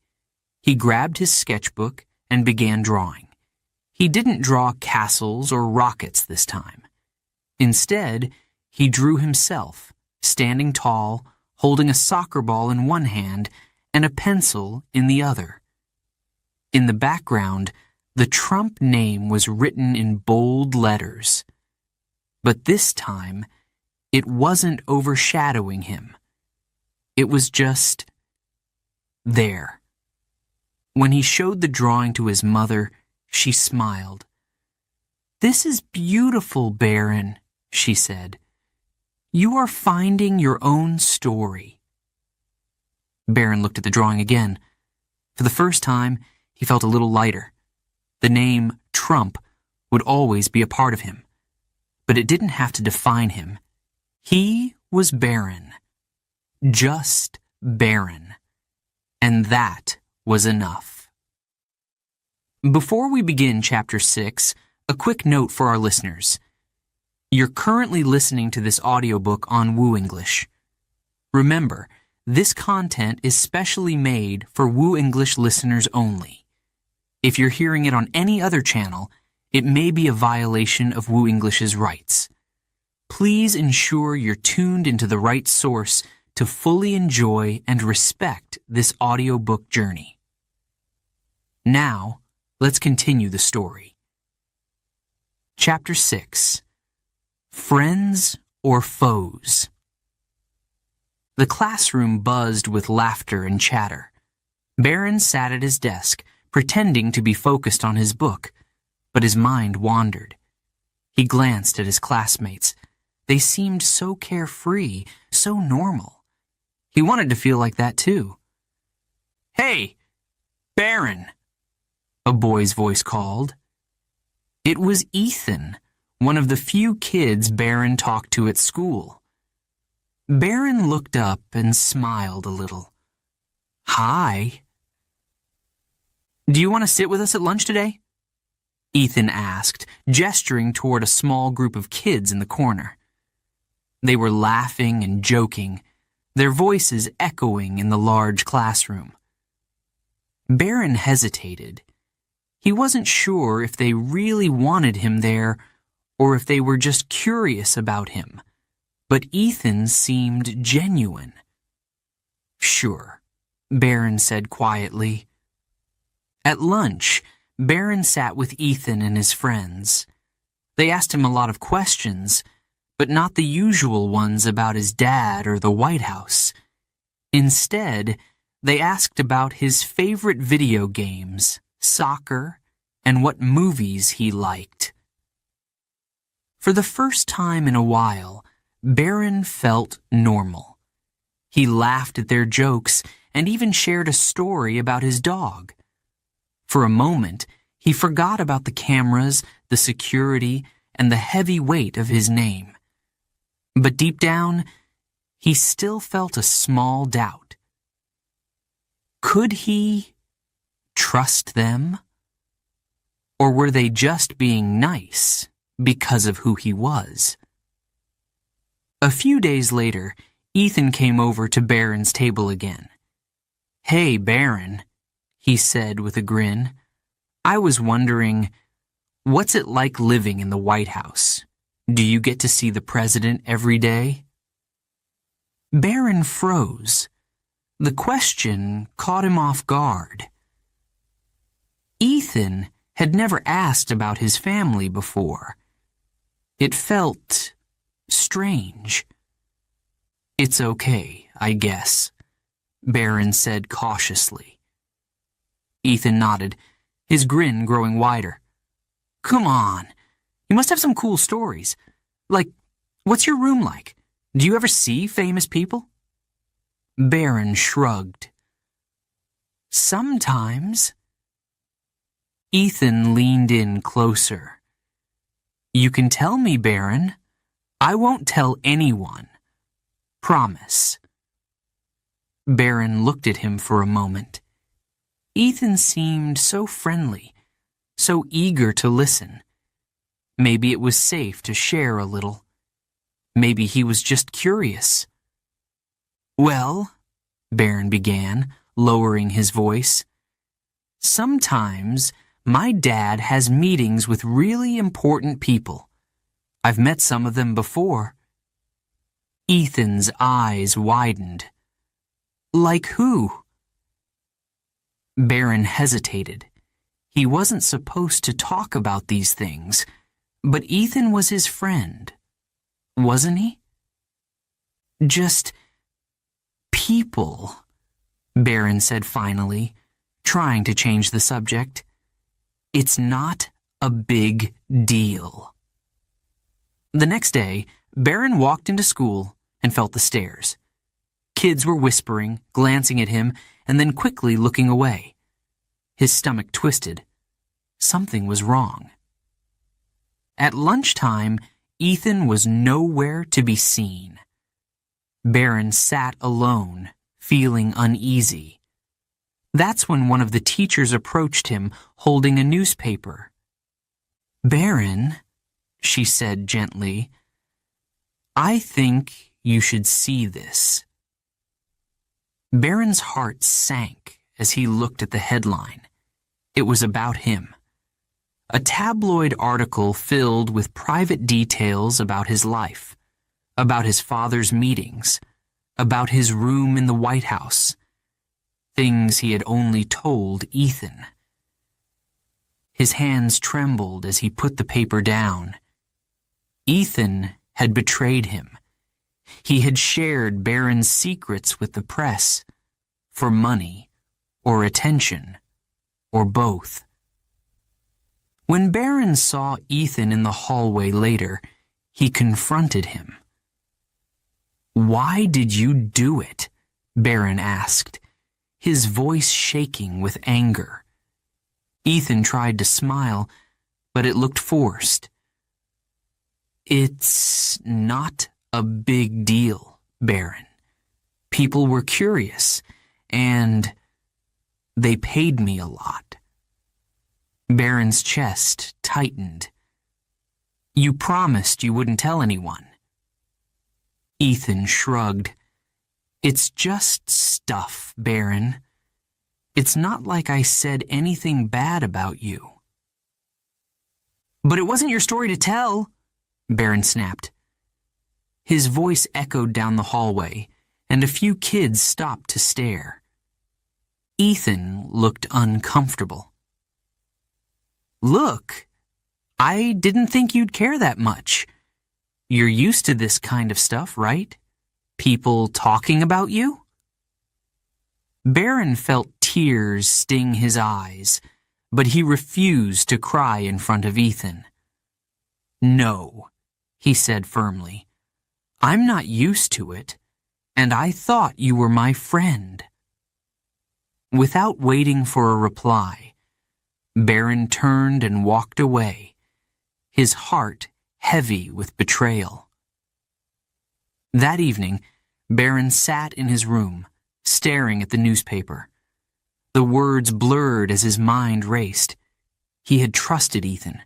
He grabbed his sketchbook and began drawing. He didn't draw castles or rockets this time. Instead, he drew himself, standing tall, holding a soccer ball in one hand and a pencil in the other. In the background, the Trump name was written in bold letters. But this time, it wasn't overshadowing him. It was just there. When he showed the drawing to his mother, she smiled. "This is beautiful, Barron," she said. "You are finding your own story." Barron looked at the drawing again. For the first time, he felt a little lighter. The name Trump would always be a part of him, but it didn't have to define him. He was Barron. Just Barron. And that was enough. Before we begin Chapter 6, a quick note for our listeners. You're currently listening to this audiobook on Woo English. Remember, this content is specially made for Woo English listeners only. If you're hearing it on any other channel, it may be a violation of Woo English's rights. Please ensure you're tuned into the right source to fully enjoy and respect this audiobook journey. Now, let's continue the story. Chapter 6. Friends or Foes? The classroom buzzed with laughter and chatter. Barron sat at his desk, pretending to be focused on his book, but his mind wandered. He glanced at his classmates. They seemed so carefree, so normal. He wanted to feel like that too. "Hey, Barron," a boy's voice called. It was Ethan, one of the few kids Barron talked to at school. Barron looked up and smiled a little. "Hi." "Do you want to sit with us at lunch today?" Ethan asked, gesturing toward a small group of kids in the corner. They were laughing and joking, their voices echoing in the large classroom. Barron hesitated. He wasn't sure if they really wanted him there or if they were just curious about him, but Ethan seemed genuine. "Sure," Barron said quietly. At lunch, Barron sat with Ethan and his friends. They asked him a lot of questions, but not the usual ones about his dad or the White House. Instead, they asked about his favorite video games, soccer, and what movies he liked. For the first time in a while, Barron felt normal. He laughed at their jokes and even shared a story about his dog. For a moment, he forgot about the cameras, the security, and the heavy weight of his name. But deep down, he still felt a small doubt. Could he trust them? Or were they just being nice because of who he was? A few days later, Ethan came over to Barron's table again. "Hey, Barron," he said with a grin. "I was wondering, What's it like living in the White House? Do you get to see the president every day? Barron froze. The question caught him off guard. Ethan had never asked about his family before. It felt strange. "It's okay, I guess," Barron said cautiously. Ethan nodded, his grin growing wider. "Come on, you must have some cool stories. Like, what's your room like? Do you ever see famous people?" Barron shrugged. "Sometimes." Ethan leaned in closer. "You can tell me, Barron. I won't tell anyone. Promise." Barron looked at him for a moment. Ethan seemed so friendly, so eager to listen. Maybe it was safe to share a little. Maybe he was just curious. "Well," Barron began, lowering his voice, "sometimes my dad has meetings with really important people. I've met some of them before." Ethan's eyes widened. "Like who?" Barron hesitated. He wasn't supposed to talk about these things, but Ethan was his friend, wasn't he? "Just people," Barron said finally, trying to change the subject. "It's not a big deal." The next day, Barron walked into school and felt the stares. Kids were whispering, glancing at him, and then quickly looking away. His stomach twisted. Something was wrong. At lunchtime, Ethan was nowhere to be seen. Barron sat alone, feeling uneasy. That's when one of the teachers approached him, holding a newspaper. "Barron," she said gently, "I think you should see this." Barron's heart sank as he looked at the headline. It was about him. A tabloid article filled with private details about his life, about his father's meetings, about his room in the White House. Things he had only told Ethan. His hands trembled as he put the paper down. Ethan had betrayed him. He had shared Barron's secrets with the press, for money, or attention, or both. When Barron saw Ethan in the hallway later, he confronted him. "Why did you do it?" Barron asked, his voice shaking with anger. Ethan tried to smile, but it looked forced. "It's not a big deal, Barron. People were curious, and they paid me a lot." Barron's chest tightened. "You promised you wouldn't tell anyone." Ethan shrugged. "It's just stuff, Barron. It's not like I said anything bad about you." "But it wasn't your story to tell," Barron snapped. His voice echoed down the hallway, and a few kids stopped to stare. Ethan looked uncomfortable. "Look, I didn't think you'd care that much. You're used to this kind of stuff, right? People talking about you?" Barron felt tears sting his eyes, but he refused to cry in front of Ethan. "No," he said firmly. "I'm not used to it, and I thought you were my friend." Without waiting for a reply, Barron turned and walked away, his heart heavy with betrayal. That evening, Barron sat in his room, staring at the newspaper. The words blurred as his mind raced. He had trusted Ethan.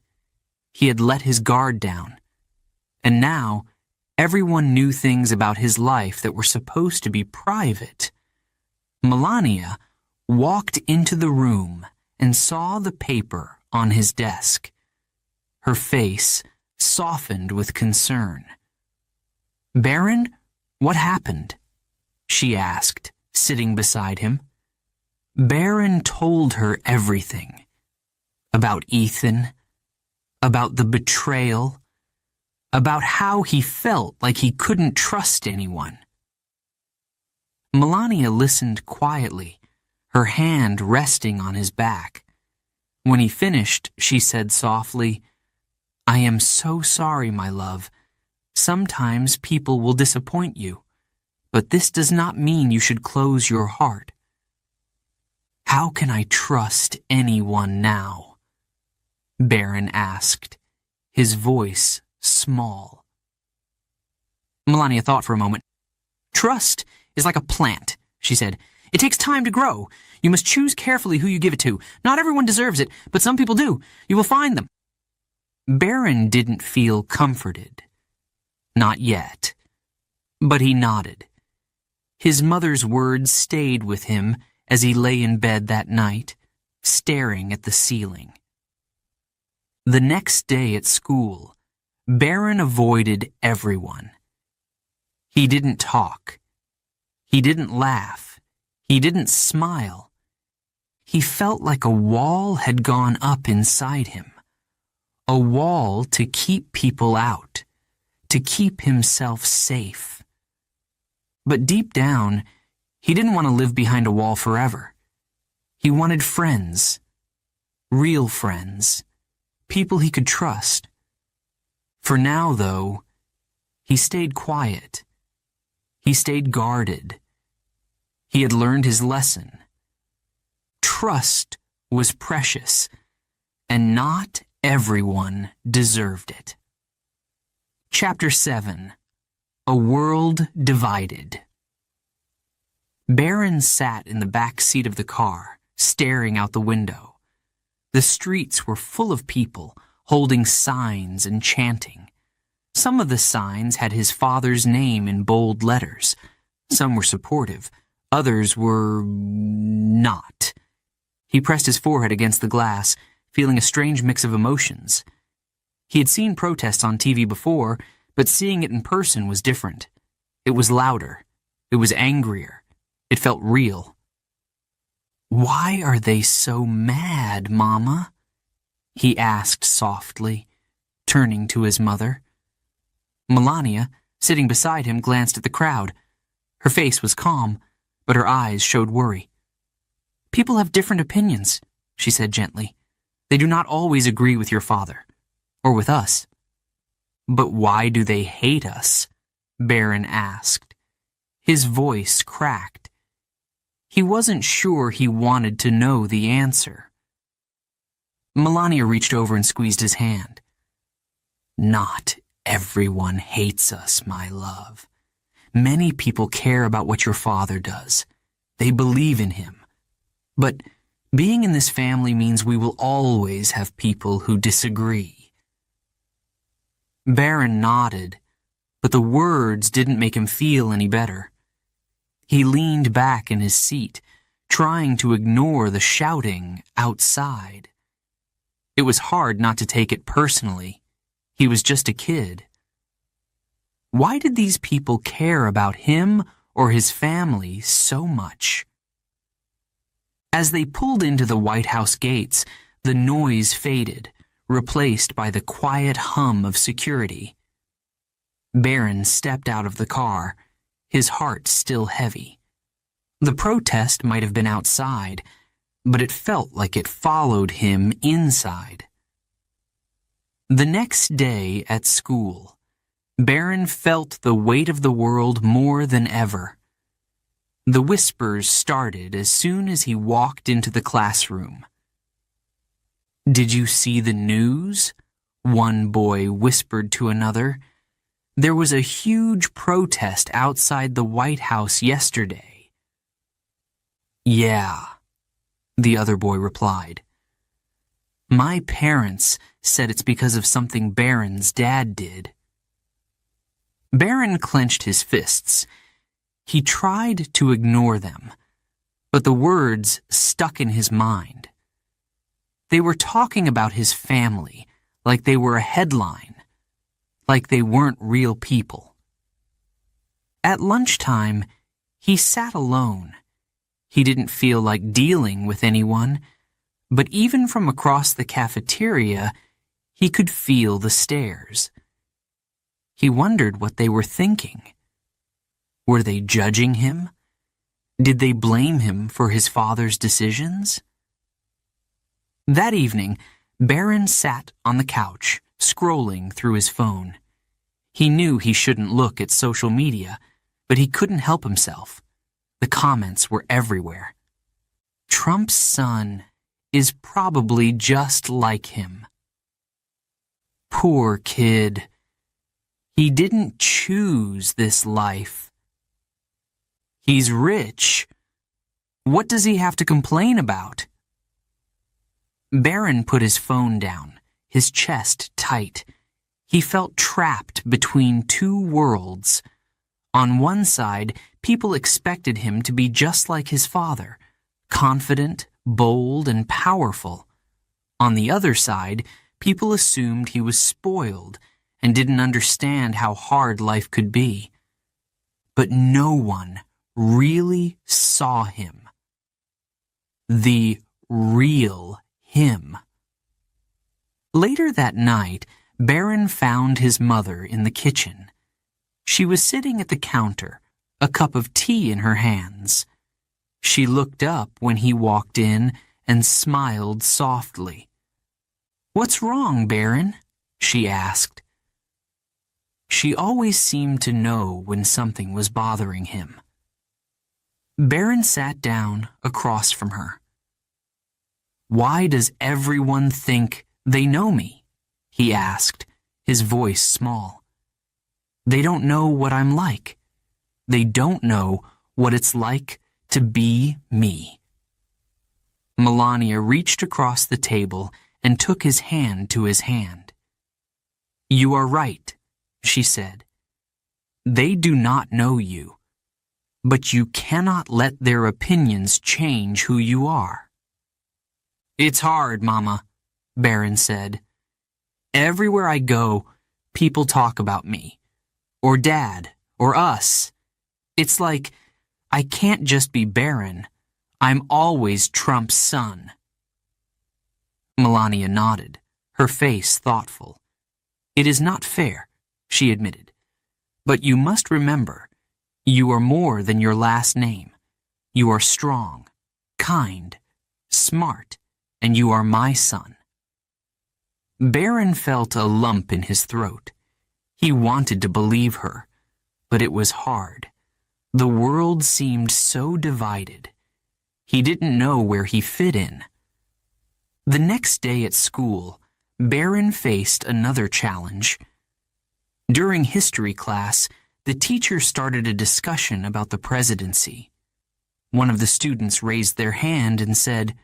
He had let his guard down. And now, everyone knew things about his life that were supposed to be private. Melania walked into the room and saw the paper on his desk. her face softened with concern. "Barron, what happened?" she asked, sitting beside him. Barron told her everything. About Ethan, about the betrayal, about how he felt like he couldn't trust anyone. Melania listened quietly, her hand resting on his back. When he finished, she said softly, "I am so sorry, my love. Sometimes people will disappoint you, but this does not mean you should close your heart." "How can I trust anyone now?" Barron asked, his voice small. Melania thought for a moment. "Trust is like a plant," she said. "It takes time to grow. You must choose carefully who you give it to. Not everyone deserves it, but some people do. You will find them." Barron didn't feel comforted. Not yet. But he nodded. His mother's words stayed with him as he lay in bed that night, staring at the ceiling. The next day at school, Barron avoided everyone. He didn't talk. He didn't laugh. He didn't smile. He felt like a wall had gone up inside him. A wall to keep people out, to keep himself safe. But deep down, he didn't want to live behind a wall forever. He wanted friends. Real friends. People he could trust. For now, though, he stayed quiet. He stayed guarded. He had learned his lesson. Trust was precious, and not everyone deserved it. Chapter 7. A World Divided. Barron sat in the back seat of the car, staring out the window. The streets were full of people, holding signs and chanting. Some of the signs had his father's name in bold letters. Some were supportive. Others were not. He pressed his forehead against the glass, feeling a strange mix of emotions. He had seen protests on TV before, but seeing it in person was different. It was louder. It was angrier. It felt real. "Why are they so mad, Mama?" he asked softly, turning to his mother. Melania, sitting beside him, glanced at the crowd. Her face was calm, but her eyes showed worry. "People have different opinions," she said gently. "They do not always agree with your father, or with us." "But why do they hate us?" Barron asked. His voice cracked. He wasn't sure he wanted to know the answer. Melania reached over and squeezed his hand. "Not everyone hates us, my love. Many people care about what your father does. They believe in him. But being in this family means we will always have people who disagree." Barron nodded, but the words didn't make him feel any better. He leaned back in his seat, trying to ignore the shouting outside. It was hard not to take it personally. He was just a kid. Why did these people care about him or his family so much? As they pulled into the White House gates, the noise faded, replaced by the quiet hum of security. Barron stepped out of the car, his heart still heavy. The protest might have been outside, but it felt like it followed him inside. The next day at school, Barron felt the weight of the world more than ever. The whispers started as soon as he walked into the classroom. "Did you see the news?" one boy whispered to another. "There was a huge protest outside the White House yesterday." "Yeah," the other boy replied. "My parents said it's because of something Barron's dad did." Barron clenched his fists. He tried to ignore them, but the words stuck in his mind. They were talking about his family, like they were a headline, like they weren't real people. At lunchtime, he sat alone. He didn't feel like dealing with anyone, but even from across the cafeteria, he could feel the stares. He wondered what they were thinking. Were they judging him? Did they blame him for his father's decisions? That evening, Barron sat on the couch, scrolling through his phone. He knew he shouldn't look at social media, but he couldn't help himself. The comments were everywhere. Trump's son is probably just like him. Poor kid. He didn't choose this life. He's rich. What does he have to complain about? Barron put his phone down, his chest tight. He felt trapped between two worlds. On one side, people expected him to be just like his father, confident, bold, and powerful. On the other side, people assumed he was spoiled and didn't understand how hard life could be. But no one really saw him. The real him. Later that night, Barron found his mother in the kitchen. She was sitting at the counter, a cup of tea in her hands. She looked up when he walked in and smiled softly. "What's wrong, Barron?" she asked. She always seemed to know when something was bothering him. Barron sat down across from her. "Why does everyone think they know me?" he asked, his voice small. "They don't know what I'm like. They don't know what it's like to be me." Melania reached across the table and took his hand to his hand. "You are right," she said. "They do not know you, but you cannot let their opinions change who you are." "It's hard, Mama," Barron said. "Everywhere I go, people talk about me, or Dad, or us. It's like I can't just be Barron. I'm always Trump's son." Melania nodded, her face thoughtful. "It is not fair," she admitted. "But you must remember, you are more than your last name. You are strong, kind, smart, and you are my son." Barron felt a lump in his throat. He wanted to believe her, but it was hard. The world seemed so divided. He didn't know where he fit in. The next day at school, Barron faced another challenge. During history class, the teacher started a discussion about the presidency. One of the students raised their hand and said,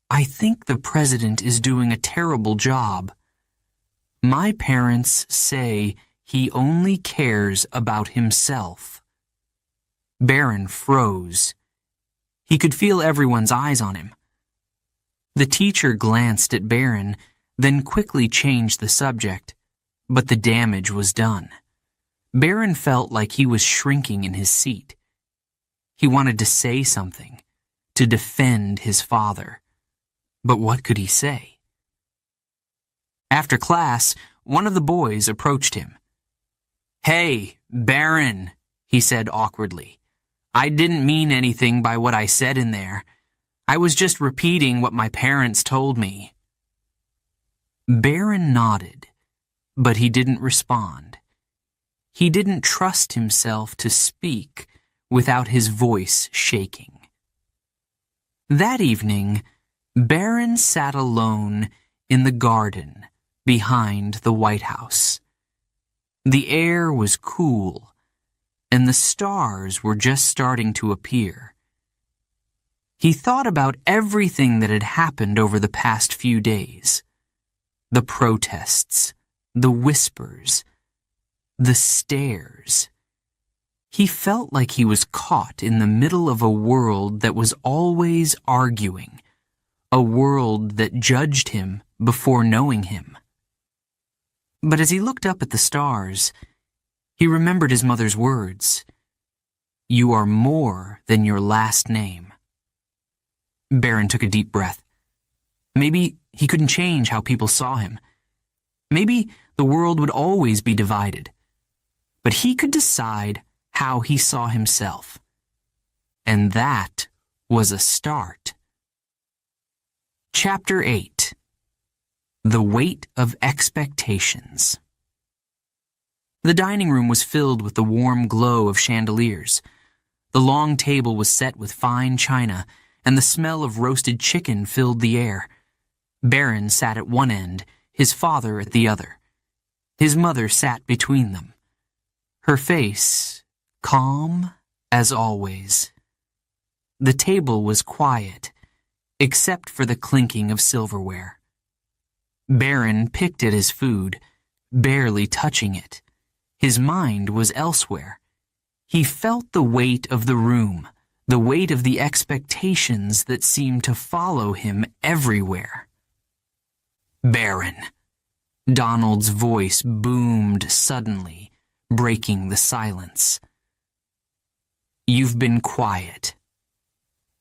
"I think the president is doing a terrible job. My parents say he only cares about himself." Barron froze. He could feel everyone's eyes on him. The teacher glanced at Barron, then quickly changed the subject, but the damage was done. Barron felt like he was shrinking in his seat. He wanted to say something, to defend his father. But what could he say? After class, one of the boys approached him. "Hey, Barron," he said awkwardly. "I didn't mean anything by what I said in there. I was just repeating what my parents told me." Barron nodded, but he didn't respond. He didn't trust himself to speak without his voice shaking. That evening, Barron sat alone in the garden behind the White House. The air was cool, and the stars were just starting to appear. He thought about everything that had happened over the past few days. The protests, the whispers, the stares. He felt like he was caught in the middle of a world that was always arguing, a world that judged him before knowing him. But as he looked up at the stars, he remembered his mother's words. You are more than your last name. Barron took a deep breath. Maybe he couldn't change how people saw him. Maybe the world would always be divided. But he could decide how he saw himself. And that was a start. Chapter 8. The Weight of Expectations. The dining room was filled with the warm glow of chandeliers. The long table was set with fine china, and the smell of roasted chicken filled the air. Barron sat at one end, his father at the other. His mother sat between them. Her face calm as always. The table was quiet, except for the clinking of silverware. Barron picked at his food, barely touching it. His mind was elsewhere. He felt the weight of the room, the weight of the expectations that seemed to follow him everywhere. Barron. Donald's voice boomed suddenly, breaking the silence. You've been quiet.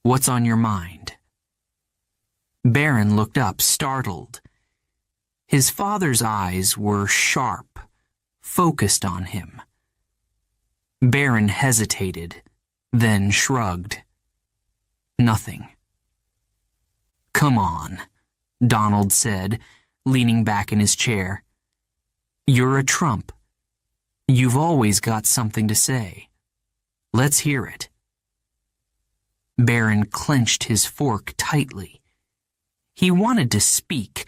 What's on your mind? Barron looked up, startled. His father's eyes were sharp, focused on him. Barron hesitated, then shrugged. Nothing. Come on, Donald said, leaning back in his chair. You're a trump. You've always got something to say. Let's hear it. Barron clenched his fork tightly. He wanted to speak,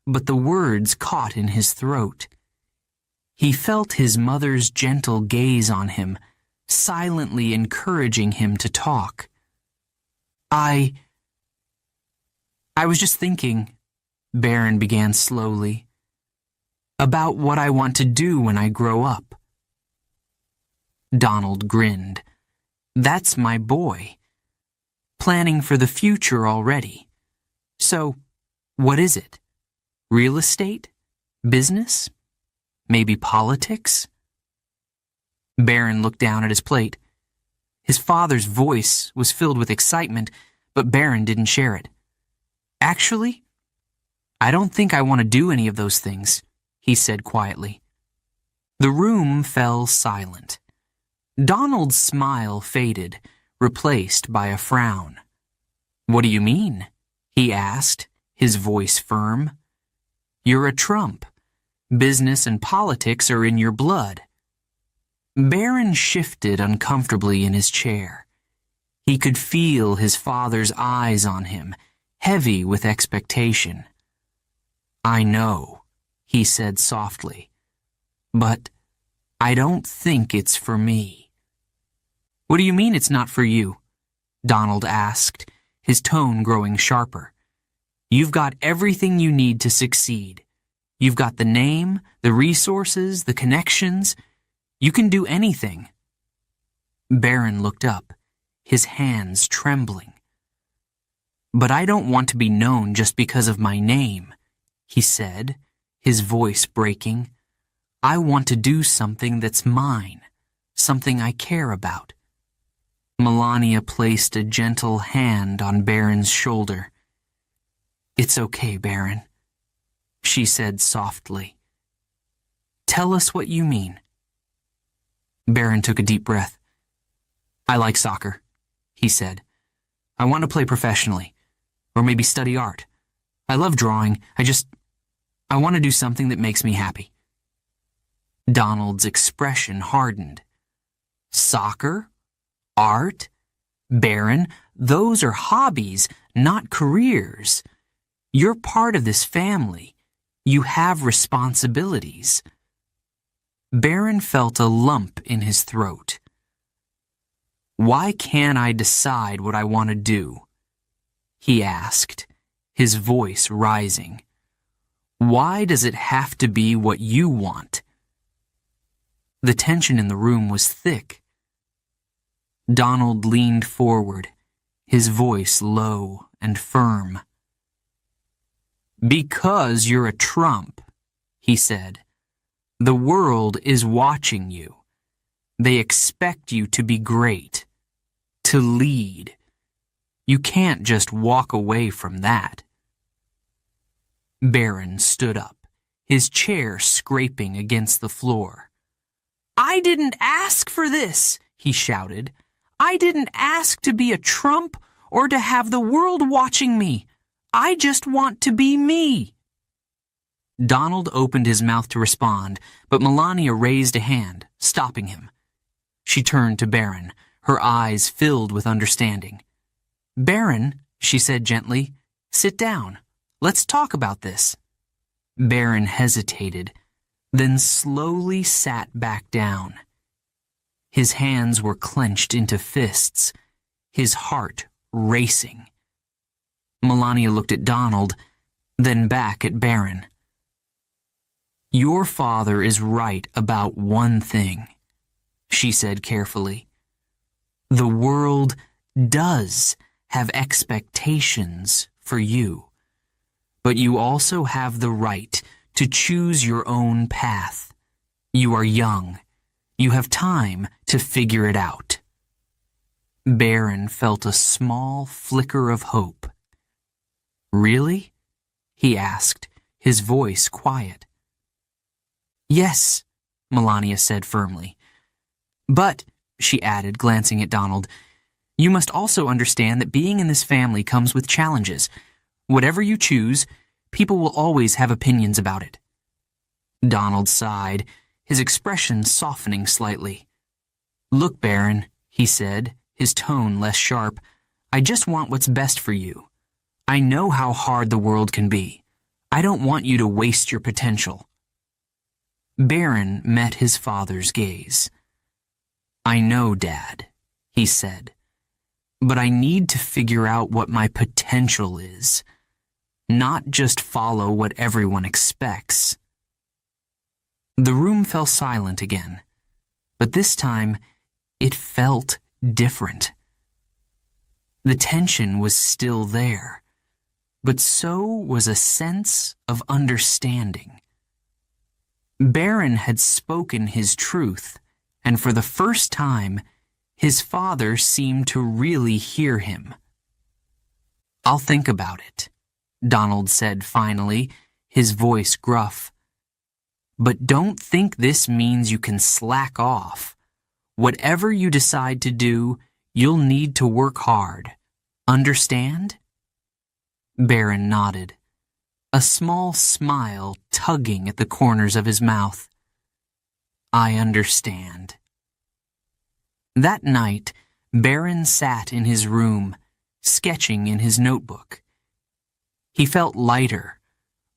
but the words caught in his throat. He felt his mother's gentle gaze on him, silently encouraging him to talk. I was just thinking, Barron began slowly, about what I want to do when I grow up. Donald grinned. That's my boy. Planning for the future already. So, what is it? Real estate? Business? Maybe politics? Barron looked down at his plate. His father's voice was filled with excitement, but Barron didn't share it. Actually, I don't think I want to do any of those things, he said quietly. The room fell silent. Donald's smile faded, replaced by a frown. What do you mean? He asked, his voice firm. You're a trump. Business and politics are in your blood. Barron shifted uncomfortably in his chair. He could feel his father's eyes on him, heavy with expectation. I know, he said softly, but I don't think it's for me. What do you mean it's not for you? Donald asked, his tone growing sharper. You've got everything you need to succeed. You've got the name, the resources, the connections. You can do anything. Barron looked up, his hands trembling. But I don't want to be known just because of my name, he said, his voice breaking. I want to do something that's mine, something I care about. Melania placed a gentle hand on Barron's shoulder. It's okay, Barron, she said softly. Tell us what you mean. Barron took a deep breath. I like soccer, he said. I want to play professionally, or maybe study art. I love drawing. I want to do something that makes me happy. Donald's expression hardened. Soccer? Art? Barron, those are hobbies, not careers. You're part of this family. You have responsibilities. Barron felt a lump in his throat. Why can't I decide what I want to do? He asked, his voice rising. Why does it have to be what you want? The tension in the room was thick. Donald leaned forward, his voice low and firm. Because you're a trump, he said. The world is watching you. They expect you to be great, to lead. You can't just walk away from that. Barron stood up, his chair scraping against the floor. "I didn't ask for this," he shouted. "I didn't ask to be a trump or to have the world watching me. I just want to be me." Donald opened his mouth to respond, but Melania raised a hand, stopping him. She turned to Barron, her eyes filled with understanding. "Barron," she said gently, "sit down. Let's talk about this." Barron hesitated, then slowly sat back down. His hands were clenched into fists, his heart racing. Melania looked at Donald, then back at Barron. "Your father is right about one thing," she said carefully. "The world does have expectations for you, but you also have the right to choose your own path. You are young. You have time to figure it out." Barron felt a small flicker of hope. "Really?" he asked, his voice quiet. "Yes," Melania said firmly. "But," she added, glancing at Donald, "you must also understand that being in this family comes with challenges. Whatever you choose, people will always have opinions about it." Donald sighed, his expression softening slightly. "Look, Barron," he said, his tone less sharp, "I just want what's best for you. I know how hard the world can be. I don't want you to waste your potential." Barron met his father's gaze. "I know, Dad," he said, "but I need to figure out what my potential is, not just follow what everyone expects." The room fell silent again, but this time it felt different. The tension was still there, but so was a sense of understanding. Barron had spoken his truth, and for the first time, his father seemed to really hear him. "I'll think about it," Donald said finally, his voice gruff. "But don't think this means you can slack off. Whatever you decide to do, you'll need to work hard. Understand?" Barron nodded, a small smile tugging at the corners of his mouth. "I understand." That night, Barron sat in his room, sketching in his notebook. He felt lighter,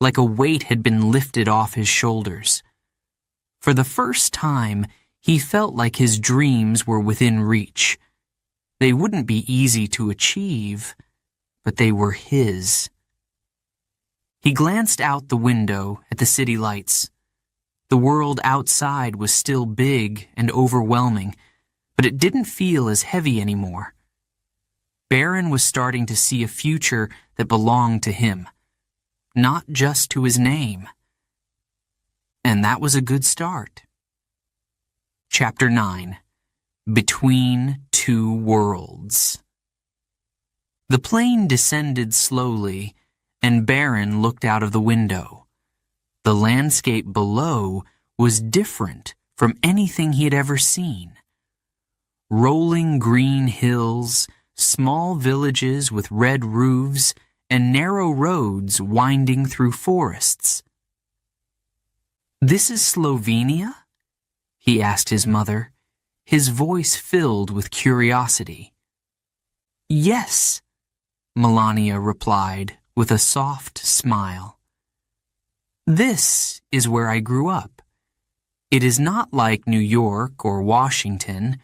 like a weight had been lifted off his shoulders. For the first time, he felt like his dreams were within reach. They wouldn't be easy to achieve, but they were his. He glanced out the window at the city lights. The world outside was still big and overwhelming, but it didn't feel as heavy anymore. Barron was starting to see a future that belonged to him, not just to his name. And that was a good start. Chapter 9. Between Two Worlds. The plane descended slowly, and Barron looked out of the window. The landscape below was different from anything he had ever seen. Rolling green hills, small villages with red roofs, and narrow roads winding through forests. "This is Slovenia?" he asked his mother, his voice filled with curiosity. "Yes," Melania replied with a soft smile. "This is where I grew up. It is not like New York or Washington,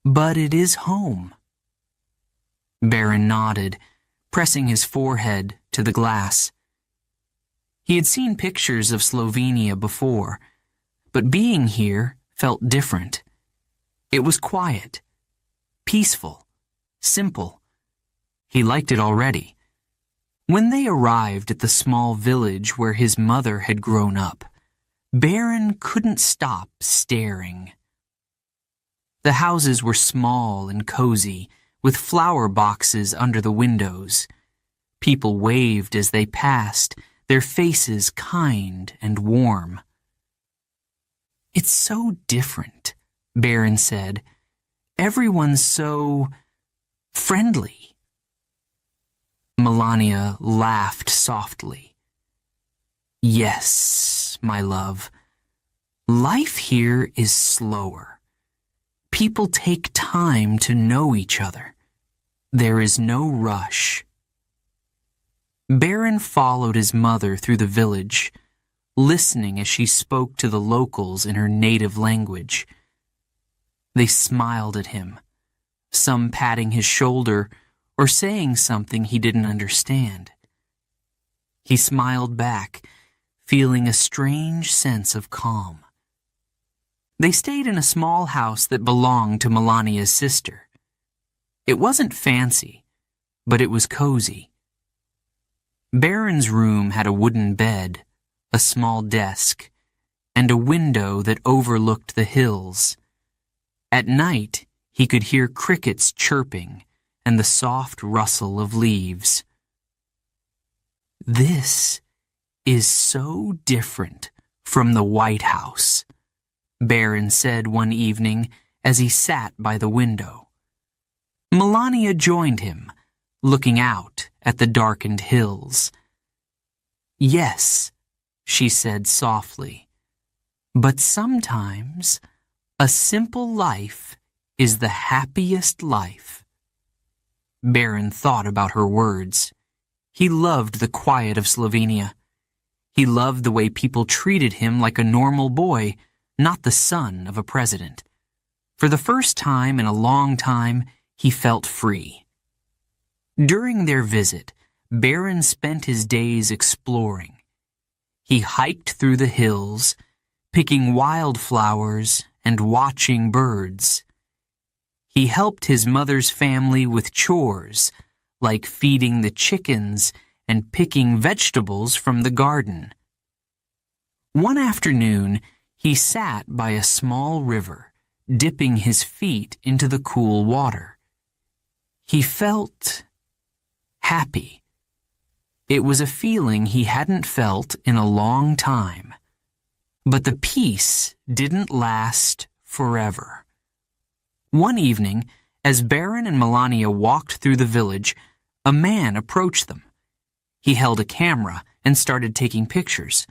but it is home." Barron nodded, pressing his forehead to the glass. He had seen pictures of Slovenia before, but being here felt different. It was quiet, peaceful, simple. He liked it already. When they arrived at the small village where his mother had grown up, Barron couldn't stop staring. The houses were small and cozy, with flower boxes under the windows. People waved as they passed, their faces kind and warm. "It's so different," Barron said. "Everyone's so friendly." Melania laughed softly. "Yes, my love. Life here is slower. People take time to know each other. There is no rush." Barron followed his mother through the village, listening as she spoke to the locals in her native language. They smiled at him, some patting his shoulder or saying something he didn't understand. He smiled back, feeling a strange sense of calm. They stayed in a small house that belonged to Melania's sister. It wasn't fancy, but it was cozy. Barron's room had a wooden bed, a small desk, and a window that overlooked the hills. At night, he could hear crickets chirping and the soft rustle of leaves. "This is so different from the White House," Barron said one evening as he sat by the window. Melania joined him, looking out at the darkened hills. "Yes," she said softly, "but sometimes a simple life is the happiest life." Barron thought about her words. He loved the quiet of Slovenia. He loved the way people treated him like a normal boy, not the son of a president. For the first time in a long time, he felt free. During their visit, Barron spent his days exploring. He hiked through the hills, picking wildflowers and watching birds. He helped his mother's family with chores, like feeding the chickens and picking vegetables from the garden. One afternoon, he sat by a small river, dipping his feet into the cool water. He felt happy. It was a feeling he hadn't felt in a long time. But the peace didn't last forever. One evening, as Barron and Melania walked through the village, a man approached them. He held a camera and started taking pictures.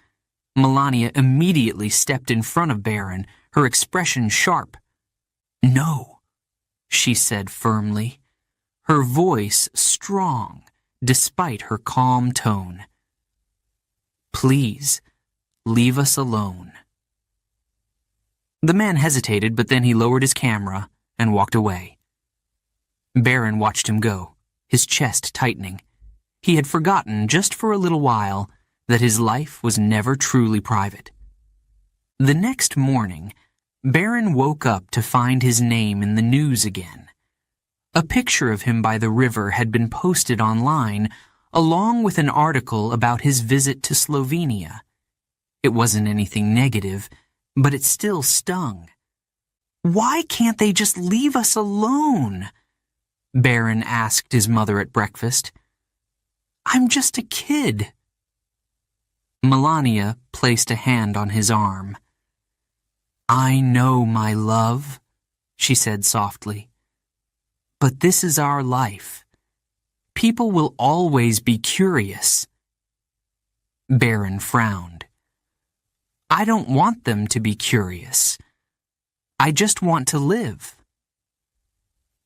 Melania immediately stepped in front of Barron, her expression sharp. "No," she said firmly, her voice strong despite her calm tone. "Please, leave us alone." The man hesitated, but then he lowered his camera and walked away. Barron watched him go, his chest tightening. He had forgotten, just for a little while, that his life was never truly private. The next morning, Barron woke up to find his name in the news again. A picture of him by the river had been posted online, along with an article about his visit to Slovenia. It wasn't anything negative, but it still stung. "Why can't they just leave us alone?" Barron asked his mother at breakfast. "I'm just a kid." Melania placed a hand on his arm. "I know, my love," she said softly. "But this is our life. People will always be curious." Barron frowned. "I don't want them to be curious. I just want to live."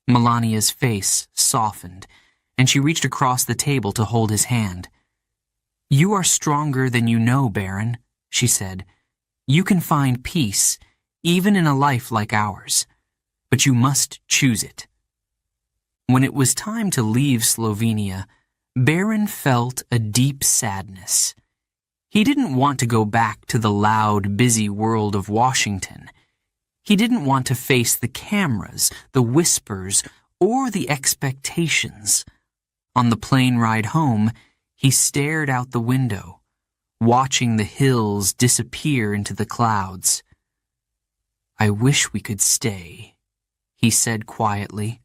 Melania's face softened, and she reached across the table to hold his hand. "You are stronger than you know, Barron," she said. "You can find peace, even in a life like ours, but you must choose it." When it was time to leave Slovenia, Barron felt a deep sadness. He didn't want to go back to the loud, busy world of Washington. He didn't want to face the cameras, the whispers, or the expectations. On the plane ride home, he stared out the window, watching the hills disappear into the clouds. "I wish we could stay," he said quietly.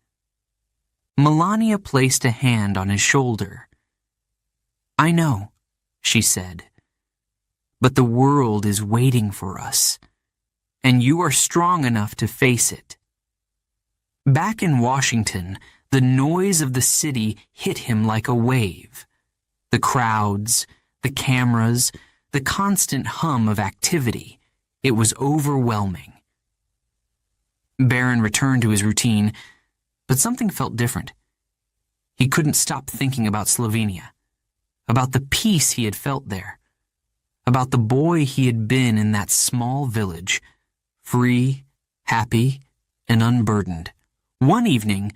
Melania placed a hand on his shoulder. "I know," she said, "but the world is waiting for us, and you are strong enough to face it." Back in Washington, the noise of the city hit him like a wave. The crowds, the cameras, the constant hum of activity. It was overwhelming. Barron returned to his routine, but something felt different. He couldn't stop thinking about Slovenia, about the peace he had felt there, about the boy he had been in that small village, free, happy, and unburdened. One evening,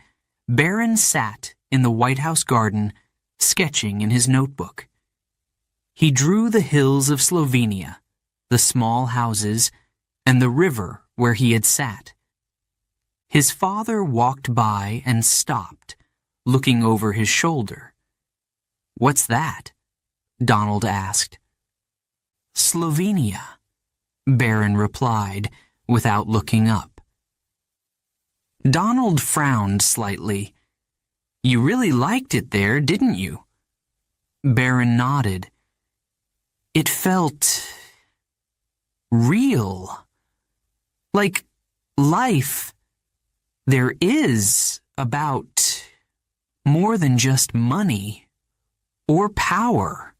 Barron sat in the White House garden, sketching in his notebook. He drew the hills of Slovenia, the small houses, and the river where he had sat. His father walked by and stopped, looking over his shoulder. "What's that?" Donald asked. "Slovenia," Barron replied without looking up. Donald frowned slightly. "You really liked it there, didn't you?" Barron nodded. "It felt real. Like life. There is about more than just money or power."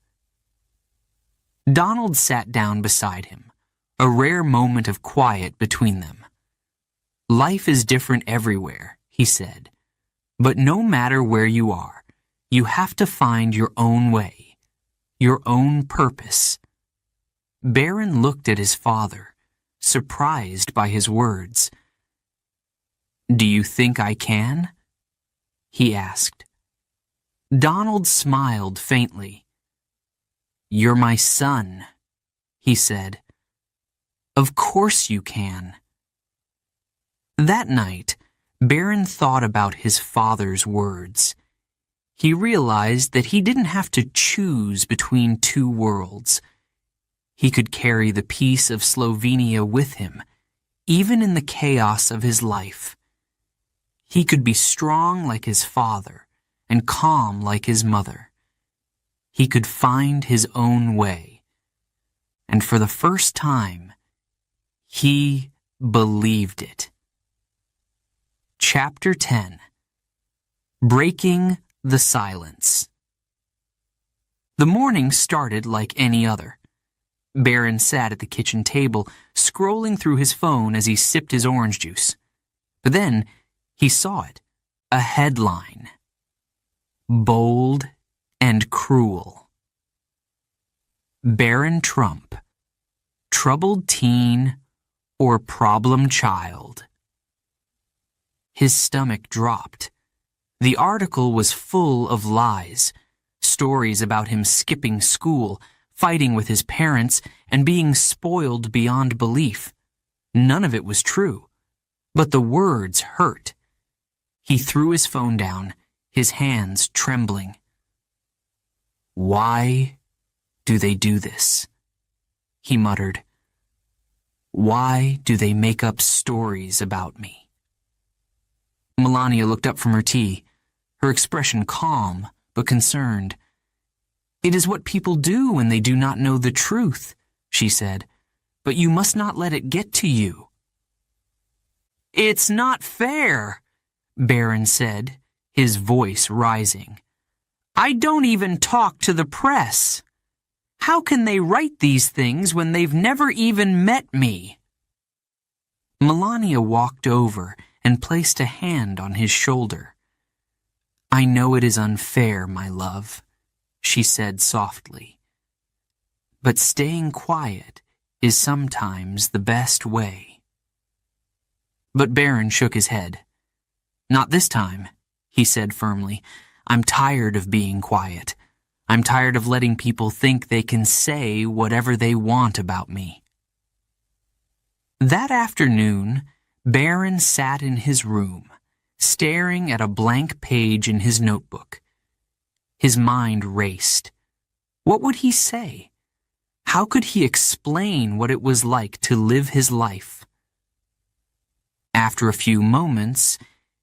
Donald sat down beside him, a rare moment of quiet between them. "Life is different everywhere," he said, "but no matter where you are, you have to find your own way, your own purpose." Barron looked at his father, surprised by his words. "Do you think I can?" he asked. Donald smiled faintly. "You're my son," he said. "Of course you can." That night, Barron thought about his father's words. He realized that he didn't have to choose between two worlds. He could carry the peace of Slovenia with him, even in the chaos of his life. He could be strong like his father and calm like his mother. He could find his own way. And for the first time, he believed it. Chapter 10. Breaking the Silence. The morning started like any other. Barron sat at the kitchen table, scrolling through his phone as he sipped his orange juice. But then he saw it, a headline. Bold and cruel. Barron Trump, troubled teen or problem child. His stomach dropped. The article was full of lies, stories about him skipping school, fighting with his parents, and being spoiled beyond belief. None of it was true, but the words hurt. He threw his phone down, his hands trembling. "Why do they do this?" he muttered. "Why do they make up stories about me?" Melania looked up from her tea, her expression calm but concerned. "It is what people do when they do not know the truth," she said, "but you must not let it get to you." "It's not fair," Barron said, his voice rising. "I don't even talk to the press. How can they write these things when they've never even met me?" Melania walked over and placed a hand on his shoulder. "I know it is unfair, my love," she said softly. "But staying quiet is sometimes the best way." But Barron shook his head. "Not this time," he said firmly. "I'm tired of being quiet. I'm tired of letting people think they can say whatever they want about me." That afternoon, Barron sat in his room, staring at a blank page in his notebook. His mind raced. What would he say? How could he explain what it was like to live his life? After a few moments,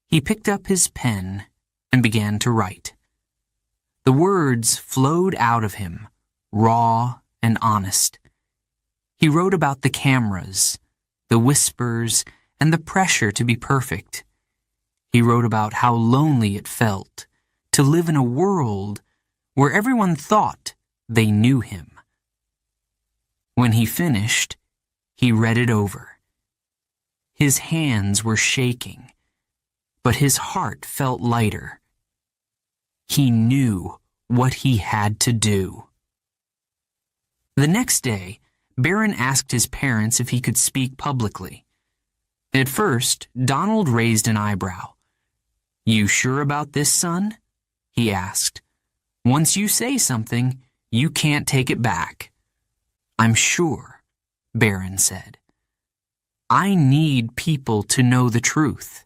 he picked up his pen and began to write. The words flowed out of him, raw and honest. He wrote about the cameras, the whispers, and the pressure to be perfect. He wrote about how lonely it felt to live in a world where everyone thought they knew him. When he finished, he read it over. His hands were shaking, but his heart felt lighter. He knew what he had to do. The next day, Barron asked his parents if he could speak publicly. At first, Donald raised an eyebrow. "You sure about this, son?" he asked. "Once you say something, you can't take it back." "I'm sure," Barron said. "I need people to know the truth.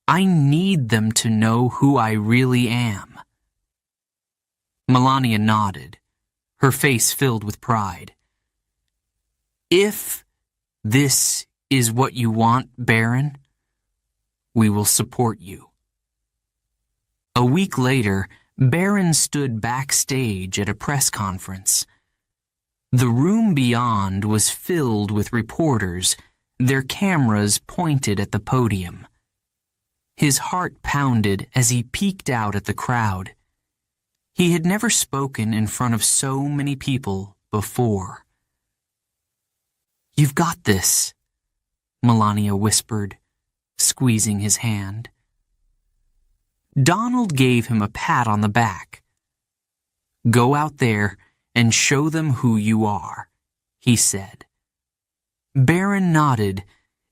I need them to know who I really am." Melania nodded, her face filled with pride. "If this is what you want, Barron, we will support you." A week later, Barron stood backstage at a press conference. The room beyond was filled with reporters, their cameras pointed at the podium. His heart pounded as he peeked out at the crowd. He had never spoken in front of so many people before. "You've got this," Melania whispered, squeezing his hand. Donald gave him a pat on the back. "Go out there and show them who you are," he said. Barron nodded,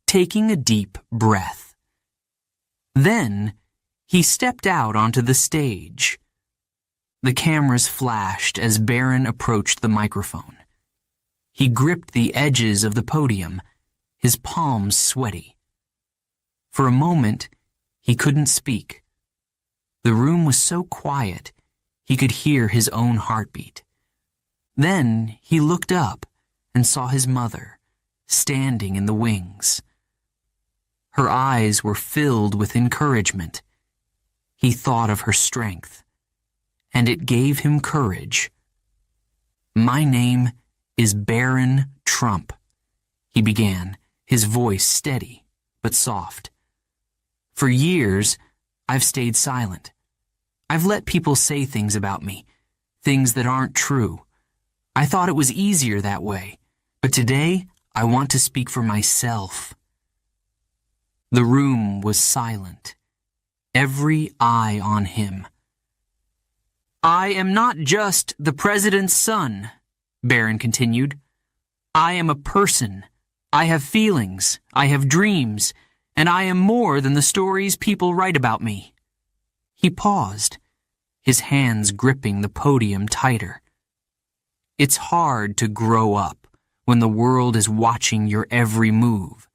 taking a deep breath. Then he stepped out onto the stage. The cameras flashed as Barron approached the microphone. He gripped the edges of the podium, his palms sweaty. For a moment, he couldn't speak. The room was so quiet, he could hear his own heartbeat. Then he looked up and saw his mother, standing in the wings. Her eyes were filled with encouragement. He thought of her strength, and it gave him courage. "My name is Barron Trump," he began, his voice steady but soft. "For years, I've stayed silent. I've let people say things about me, things that aren't true. I thought it was easier that way, but today I want to speak for myself." The room was silent, every eye on him. "I am not just the president's son," Barron continued. "I am a person. I have feelings. I have dreams. And I am more than the stories people write about me." He paused, his hands gripping the podium tighter. It's hard to grow up when the world is watching your every move.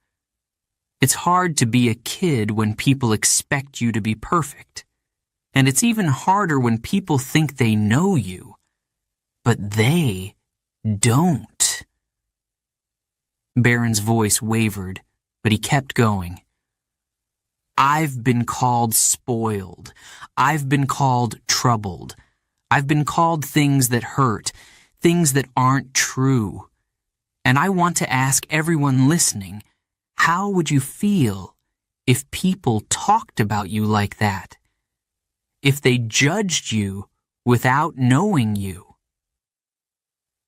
It's hard to be a kid when people expect you to be perfect. And it's even harder when people think they know you, but they don't. Barron's voice wavered, but he kept going. "I've been called spoiled. I've been called troubled. I've been called things that hurt, things that aren't true. And I want to ask everyone listening, how would you feel if people talked about you like that? If they judged you without knowing you?"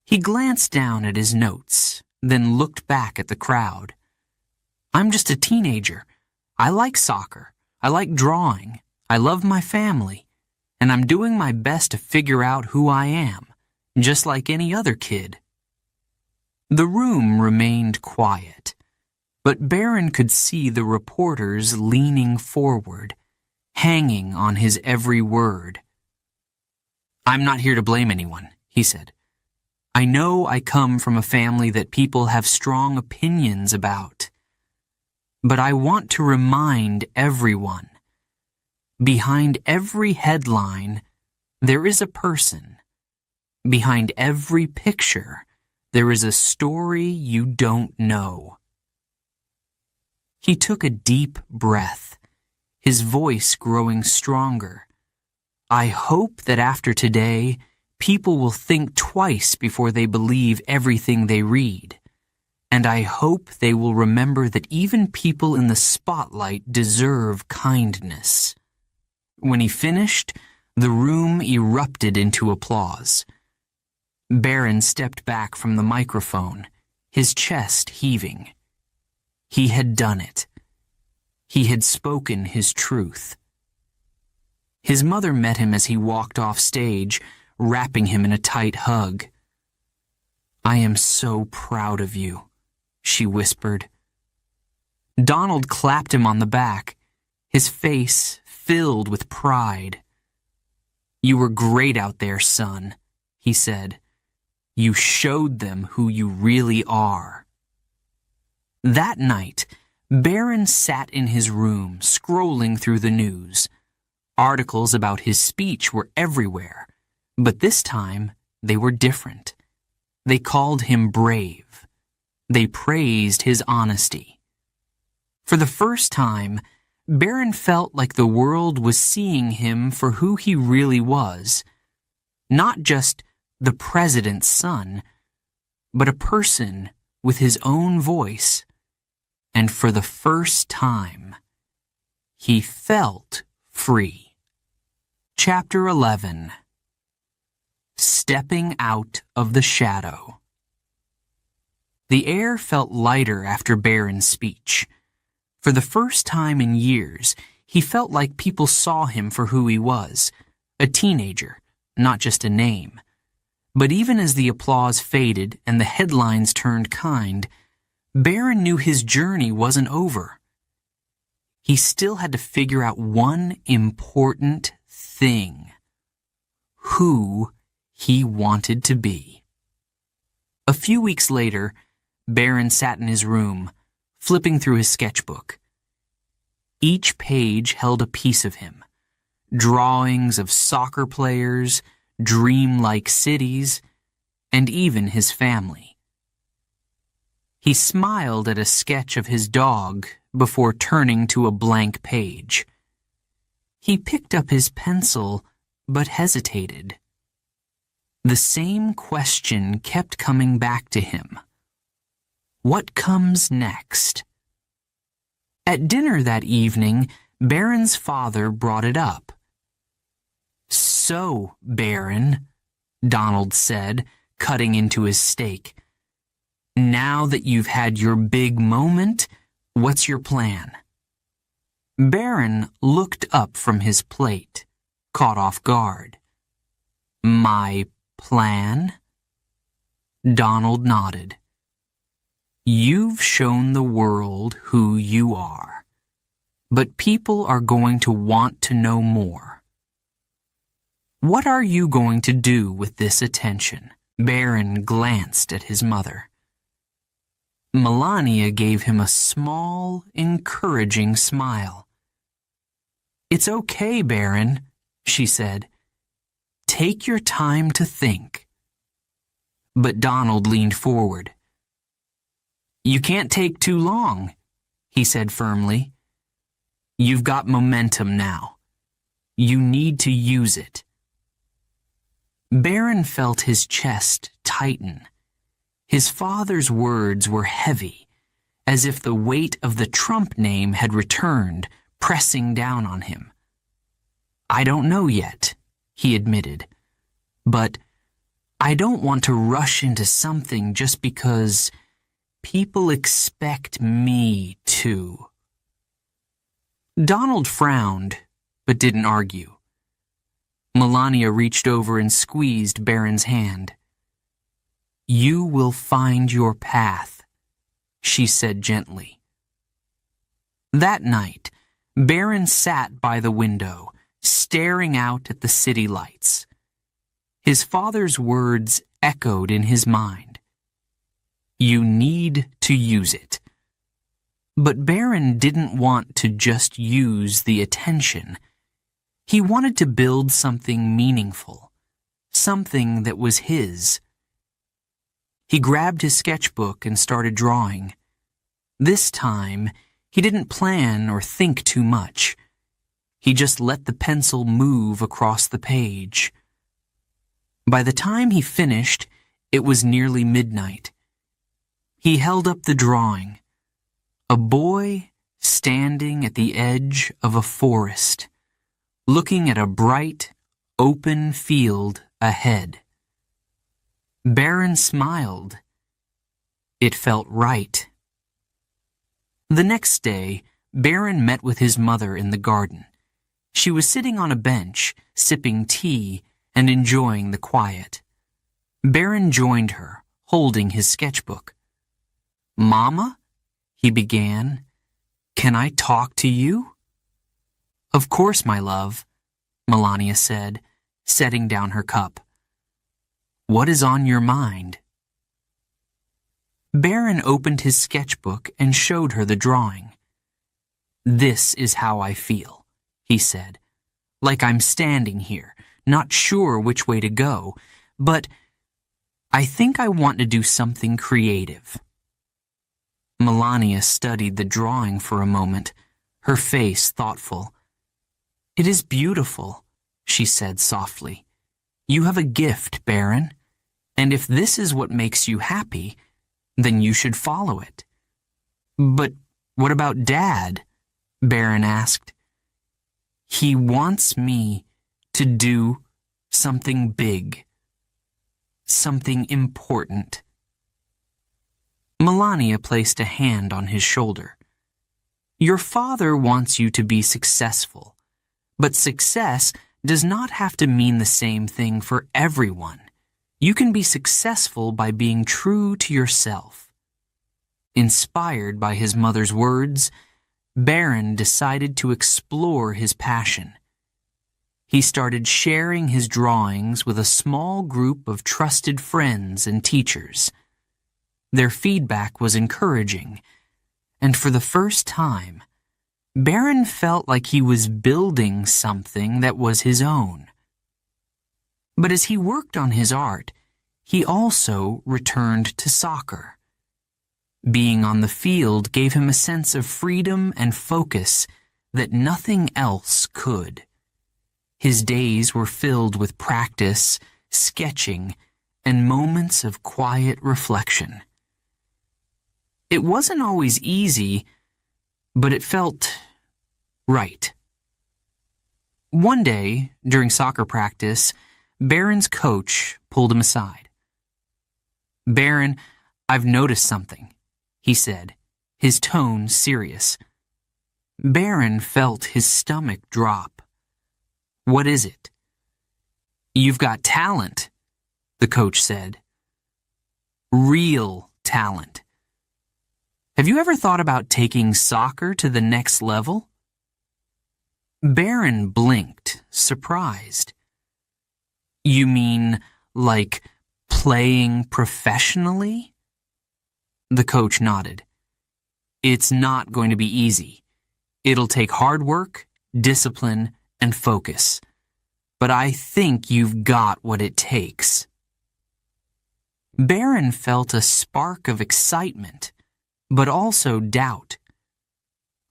He glanced down at his notes, then looked back at the crowd. "I'm just a teenager. I like soccer. I like drawing. I love my family. And I'm doing my best to figure out who I am, just like any other kid." The room remained quiet, but Barron could see the reporters leaning forward, hanging on his every word. "I'm not here to blame anyone," he said. "I know I come from a family that people have strong opinions about. But I want to remind everyone, behind every headline, there is a person. Behind every picture, There is a story you don't know. He took a deep breath, his voice growing stronger. I hope that after today, people will think twice before they believe everything they read. And I hope they will remember that even people in the spotlight deserve kindness. When he finished, the room erupted into applause. Barron stepped back from the microphone, his chest heaving. He had done it. He had spoken his truth. His mother met him as he walked off stage, wrapping him in a tight hug. "I am so proud of you," she whispered. Donald clapped him on the back, his face filled with pride. "You were great out there, son," he said. "You showed them who you really are." That night, Barron sat in his room, scrolling through the news. Articles about his speech were everywhere, but this time they were different. They called him brave. They praised his honesty. For the first time, Barron felt like the world was seeing him for who he really was. Not just the president's son, but a person with his own voice. And for the first time, he felt free. Chapter 11. Stepping Out of the Shadow. The air felt lighter after Barron's speech. For the first time in years, he felt like people saw him for who he was, a teenager, not just a name. But even as the applause faded and the headlines turned kind, Barron knew his journey wasn't over. He still had to figure out one important thing: who he wanted to be. A few weeks later, Barron sat in his room, flipping through his sketchbook. Each page held a piece of him: drawings of soccer players, dreamlike cities, and even his family. He smiled at a sketch of his dog before turning to a blank page. He picked up his pencil, but hesitated. The same question kept coming back to him. What comes next? At dinner that evening, Barron's father brought it up. "So, Barron," Donald said, cutting into his steak, "now that you've had your big moment, what's your plan?" Barron looked up from his plate, caught off guard. "My plan?" Donald nodded. "You've shown the world who you are, but people are going to want to know more. What are you going to do with this attention?" Barron glanced at his mother. Melania gave him a small, encouraging smile. "It's okay, Barron," she said. "Take your time to think." But Donald leaned forward. "You can't take too long," he said firmly. "You've got momentum now. You need to use it." Barron felt his chest tighten. His father's words were heavy, as if the weight of the Trump name had returned, pressing down on him. "I don't know yet," he admitted, "but I don't want to rush into something just because people expect me to." Donald frowned, but didn't argue. Melania reached over and squeezed Barron's hand. "You will find your path," she said gently. That night, Barron sat by the window, staring out at the city lights. His father's words echoed in his mind. You need to use it. But Barron didn't want to just use the attention. He wanted to build something meaningful, something that was his. He grabbed his sketchbook and started drawing. This time, he didn't plan or think too much. He just let the pencil move across the page. By the time he finished, it was nearly midnight. He held up the drawing. A boy standing at the edge of a forest, looking at a bright, open field ahead. Barron smiled. It felt right. The next day, Barron met with his mother in the garden. She was sitting on a bench, sipping tea and enjoying the quiet. Barron joined her, holding his sketchbook. "Mama," he began, "can I talk to you?" "Of course, my love," Melania said, setting down her cup. "What is on your mind?" Barron opened his sketchbook and showed her the drawing. "This is how I feel," he said, "like I'm standing here, not sure which way to go, but I think I want to do something creative." Melania studied the drawing for a moment, her face thoughtful. "It is beautiful," she said softly. "You have a gift, Barron, and if this is what makes you happy, then you should follow it." "But what about Dad?" Barron asked. "He wants me to do something big, something important." Melania placed a hand on his shoulder. "Your father wants you to be successful, but success does not have to mean the same thing for everyone. You can be successful by being true to yourself." Inspired by his mother's words, Barron decided to explore his passion. He started sharing his drawings with a small group of trusted friends and teachers. Their feedback was encouraging, and for the first time, Barron felt like he was building something that was his own. But as he worked on his art, he also returned to soccer. Being on the field gave him a sense of freedom and focus that nothing else could. His days were filled with practice, sketching, and moments of quiet reflection. It wasn't always easy, but it felt right. One day, during soccer practice, Barron's coach pulled him aside. "Barron, I've noticed something," he said, his tone serious. Barron felt his stomach drop. "What is it?" "You've got talent," the coach said. "Real talent. Have you ever thought about taking soccer to the next level?" Barron blinked, surprised. "You mean like playing professionally?" The coach nodded. "It's not going to be easy. It'll take hard work, discipline, and focus. But I think you've got what it takes." Barron felt a spark of excitement, but also doubt.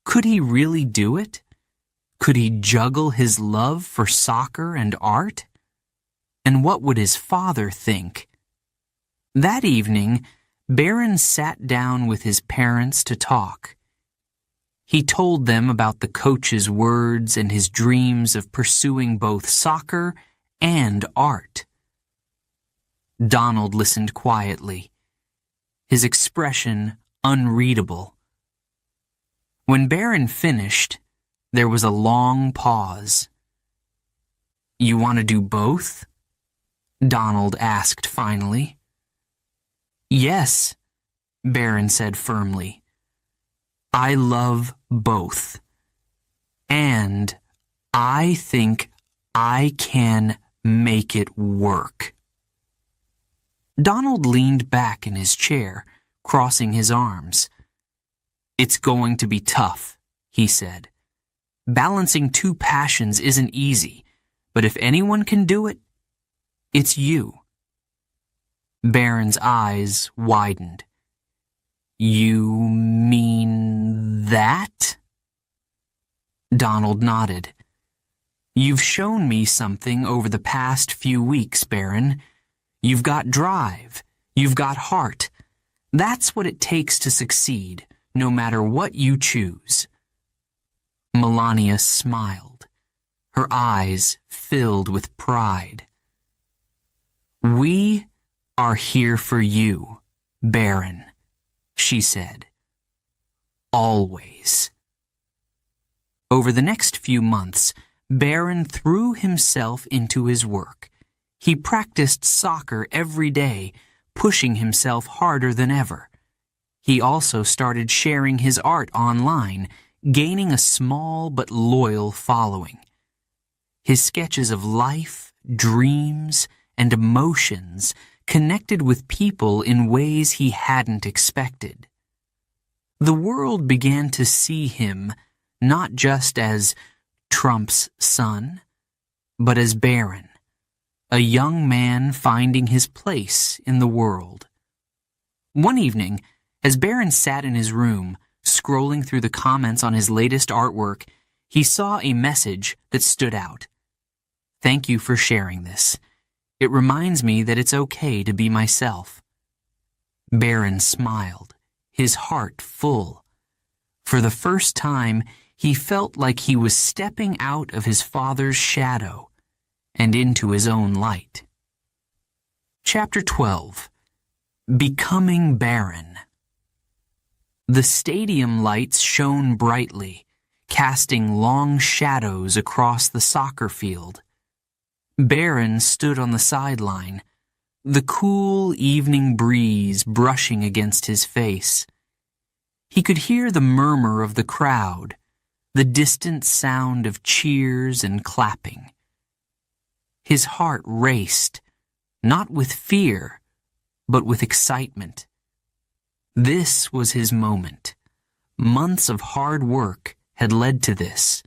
Could he really do it? Could he juggle his love for soccer and art? And what would his father think? That evening, Barron sat down with his parents to talk. He told them about the coach's words and his dreams of pursuing both soccer and art. Donald listened quietly, his expression unreadable. When Barron finished, there was a long pause. "You want to do both?" Donald asked finally. "Yes," Barron said firmly. "I love both. And I think I can make it work." Donald leaned back in his chair, crossing his arms. "It's going to be tough," he said. "Balancing two passions isn't easy, but if anyone can do it, it's you." Barron's eyes widened. You mean that? Donald nodded. You've shown me something over the past few weeks, Barron. You've got drive. You've got heart. That's what it takes to succeed, no matter what you choose. Melania smiled. Her eyes filled with pride. We are here for you, Barron, she said. Always. Over the next few months, Barron threw himself into his work. He practiced soccer every day, pushing himself harder than ever. He also started sharing his art online, gaining a small but loyal following. His sketches of life, dreams, and emotions connected with people in ways he hadn't expected. The world began to see him not just as Trump's son, but as Barron, a young man finding his place in the world. One evening, as Barron sat in his room, scrolling through the comments on his latest artwork, he saw a message that stood out. Thank you for sharing this. It reminds me that it's okay to be myself. Barron smiled, his heart full. For the first time, he felt like he was stepping out of his father's shadow and into his own light. Chapter 12. Becoming Barron. The stadium lights shone brightly, casting long shadows across the soccer field. Barron stood on the sideline, the cool evening breeze brushing against his face. He could hear the murmur of the crowd, the distant sound of cheers and clapping. His heart raced, not with fear, but with excitement. This was his moment. Months of hard work had led to this.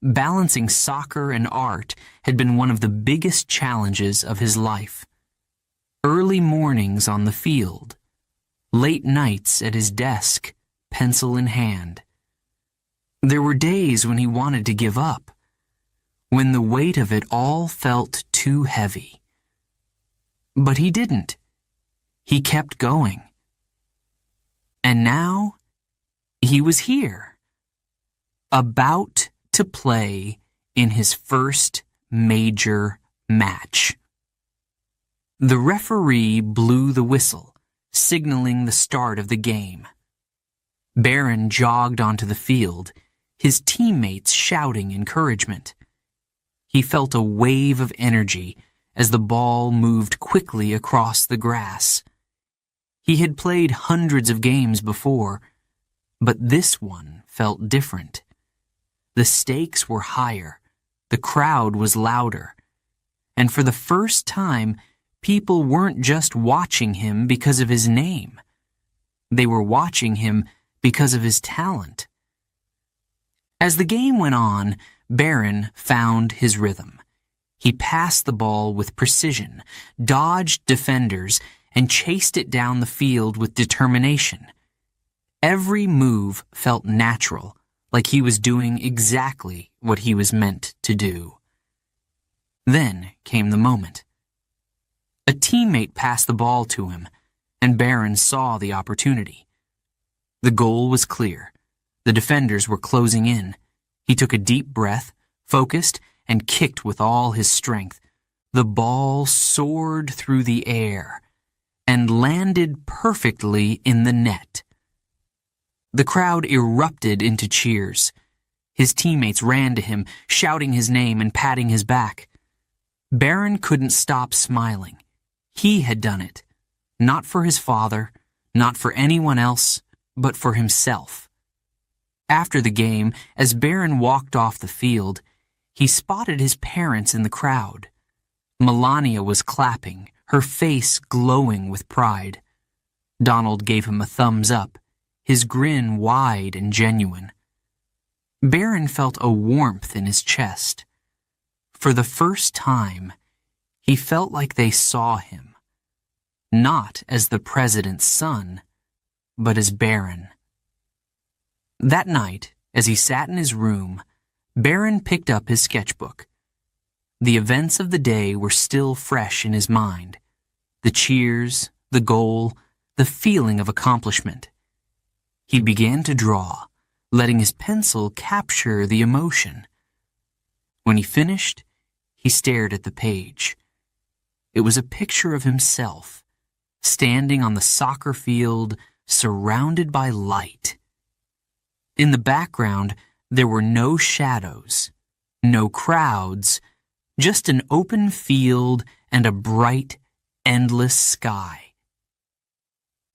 Balancing soccer and art had been one of the biggest challenges of his life. Early mornings on the field, late nights at his desk, pencil in hand. There were days when he wanted to give up, when the weight of it all felt too heavy. But he didn't. He kept going. And now, he was here, about to play in his first major match. The referee blew the whistle, signaling the start of the game. Barron jogged onto the field, his teammates shouting encouragement. He felt a wave of energy as the ball moved quickly across the grass. He had played hundreds of games before, but this one felt different. The stakes were higher, the crowd was louder, and for the first time, people weren't just watching him because of his name. They were watching him because of his talent. As the game went on, Barron found his rhythm. He passed the ball with precision, dodged defenders, and chased it down the field with determination. Every move felt natural, like he was doing exactly what he was meant to do. Then came the moment. A teammate passed the ball to him, and Barron saw the opportunity. The goal was clear. The defenders were closing in. He took a deep breath, focused, and kicked with all his strength. The ball soared through the air and landed perfectly in the net. The crowd erupted into cheers. His teammates ran to him, shouting his name and patting his back. Barron couldn't stop smiling. He had done it. Not for his father, not for anyone else, but for himself. After the game, as Barron walked off the field, he spotted his parents in the crowd. Melania was clapping, her face glowing with pride. Donald gave him a thumbs up, his grin wide and genuine. Barron felt a warmth in his chest. For the first time, he felt like they saw him. not as the president's son, but as Barron. That night, as he sat in his room, Barron picked up his sketchbook. The events of the day were still fresh in his mind. The cheers, the goal, the feeling of accomplishment. He began to draw, letting his pencil capture the emotion. When he finished, he stared at the page. It was a picture of himself, standing on the soccer field, surrounded by light. In the background, there were no shadows, no crowds, just an open field and a bright, endless sky.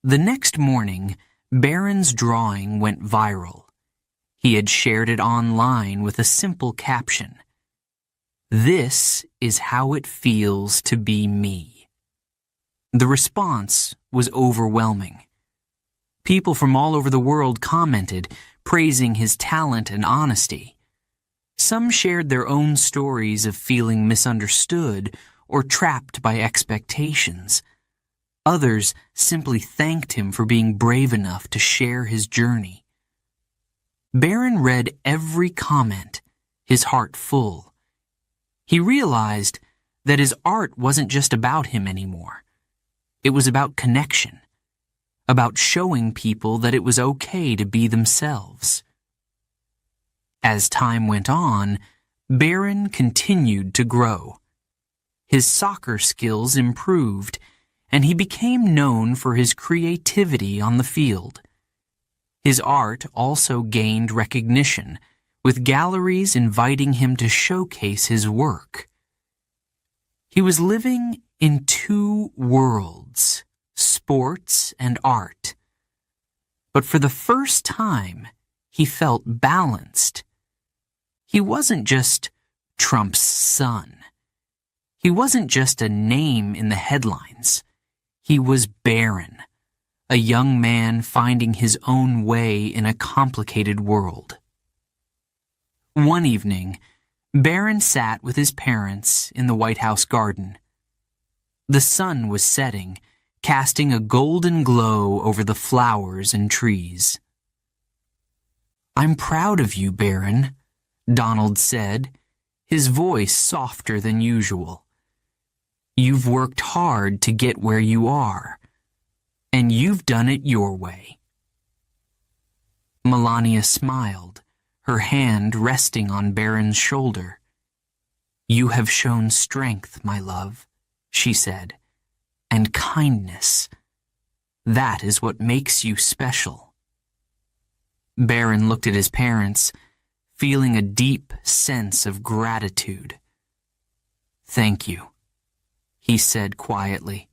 The next morning, Barron's drawing went viral. He had shared it online with a simple caption. "This is how it feels to be me." The response was overwhelming. People from all over the world commented, praising his talent and honesty. Some shared their own stories of feeling misunderstood or trapped by expectations. Others simply thanked him for being brave enough to share his journey. Barron read every comment, his heart full. He realized that his art wasn't just about him anymore. It was about connection, about showing people that it was okay to be themselves. As time went on, Barron continued to grow. His soccer skills improved, and he became known for his creativity on the field. His art also gained recognition, with galleries inviting him to showcase his work. He was living in two worlds, sports and art. But for the first time, he felt balanced. He wasn't just Trump's son. He wasn't just a name in the headlines. He was Barron, a young man finding his own way in a complicated world. One evening, Barron sat with his parents in the White House garden. The sun was setting, casting a golden glow over the flowers and trees. "I'm proud of you, Barron," Donald said, his voice softer than usual. "You've worked hard to get where you are, and you've done it your way." Melania smiled, her hand resting on Barron's shoulder. "You have shown strength, my love," she said, "and kindness. That is what makes you special." Barron looked at his parents, feeling a deep sense of gratitude. "Thank you," he said quietly,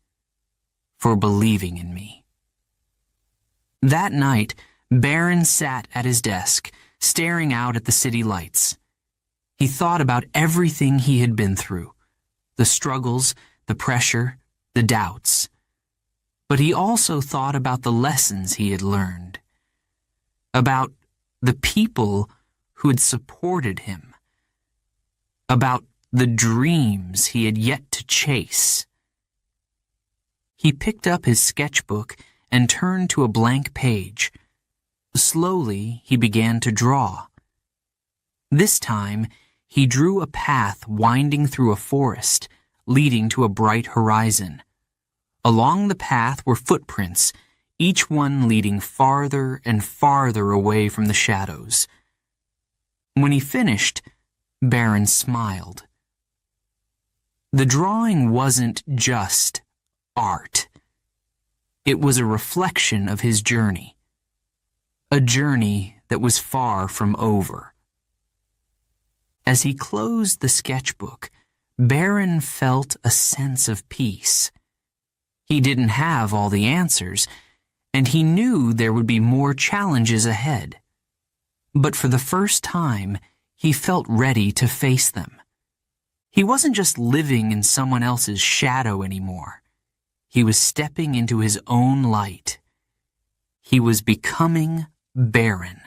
"for believing in me." That night, Barron sat at his desk, staring out at the city lights. He thought about everything he had been through, the struggles, the pressure, the doubts. But he also thought about the lessons he had learned, about the people who had supported him, about the dreams he had yet to chase. He picked up his sketchbook and turned to a blank page. Slowly, he began to draw. This time, he drew a path winding through a forest, leading to a bright horizon. Along the path were footprints, each one leading farther and farther away from the shadows. When he finished, Barron smiled. The drawing wasn't just art. It was a reflection of his journey. A journey that was far from over. As he closed the sketchbook, Barron felt a sense of peace. He didn't have all the answers, and he knew there would be more challenges ahead. But for the first time, he felt ready to face them. He wasn't just living in someone else's shadow anymore. He was stepping into his own light. He was becoming Barron.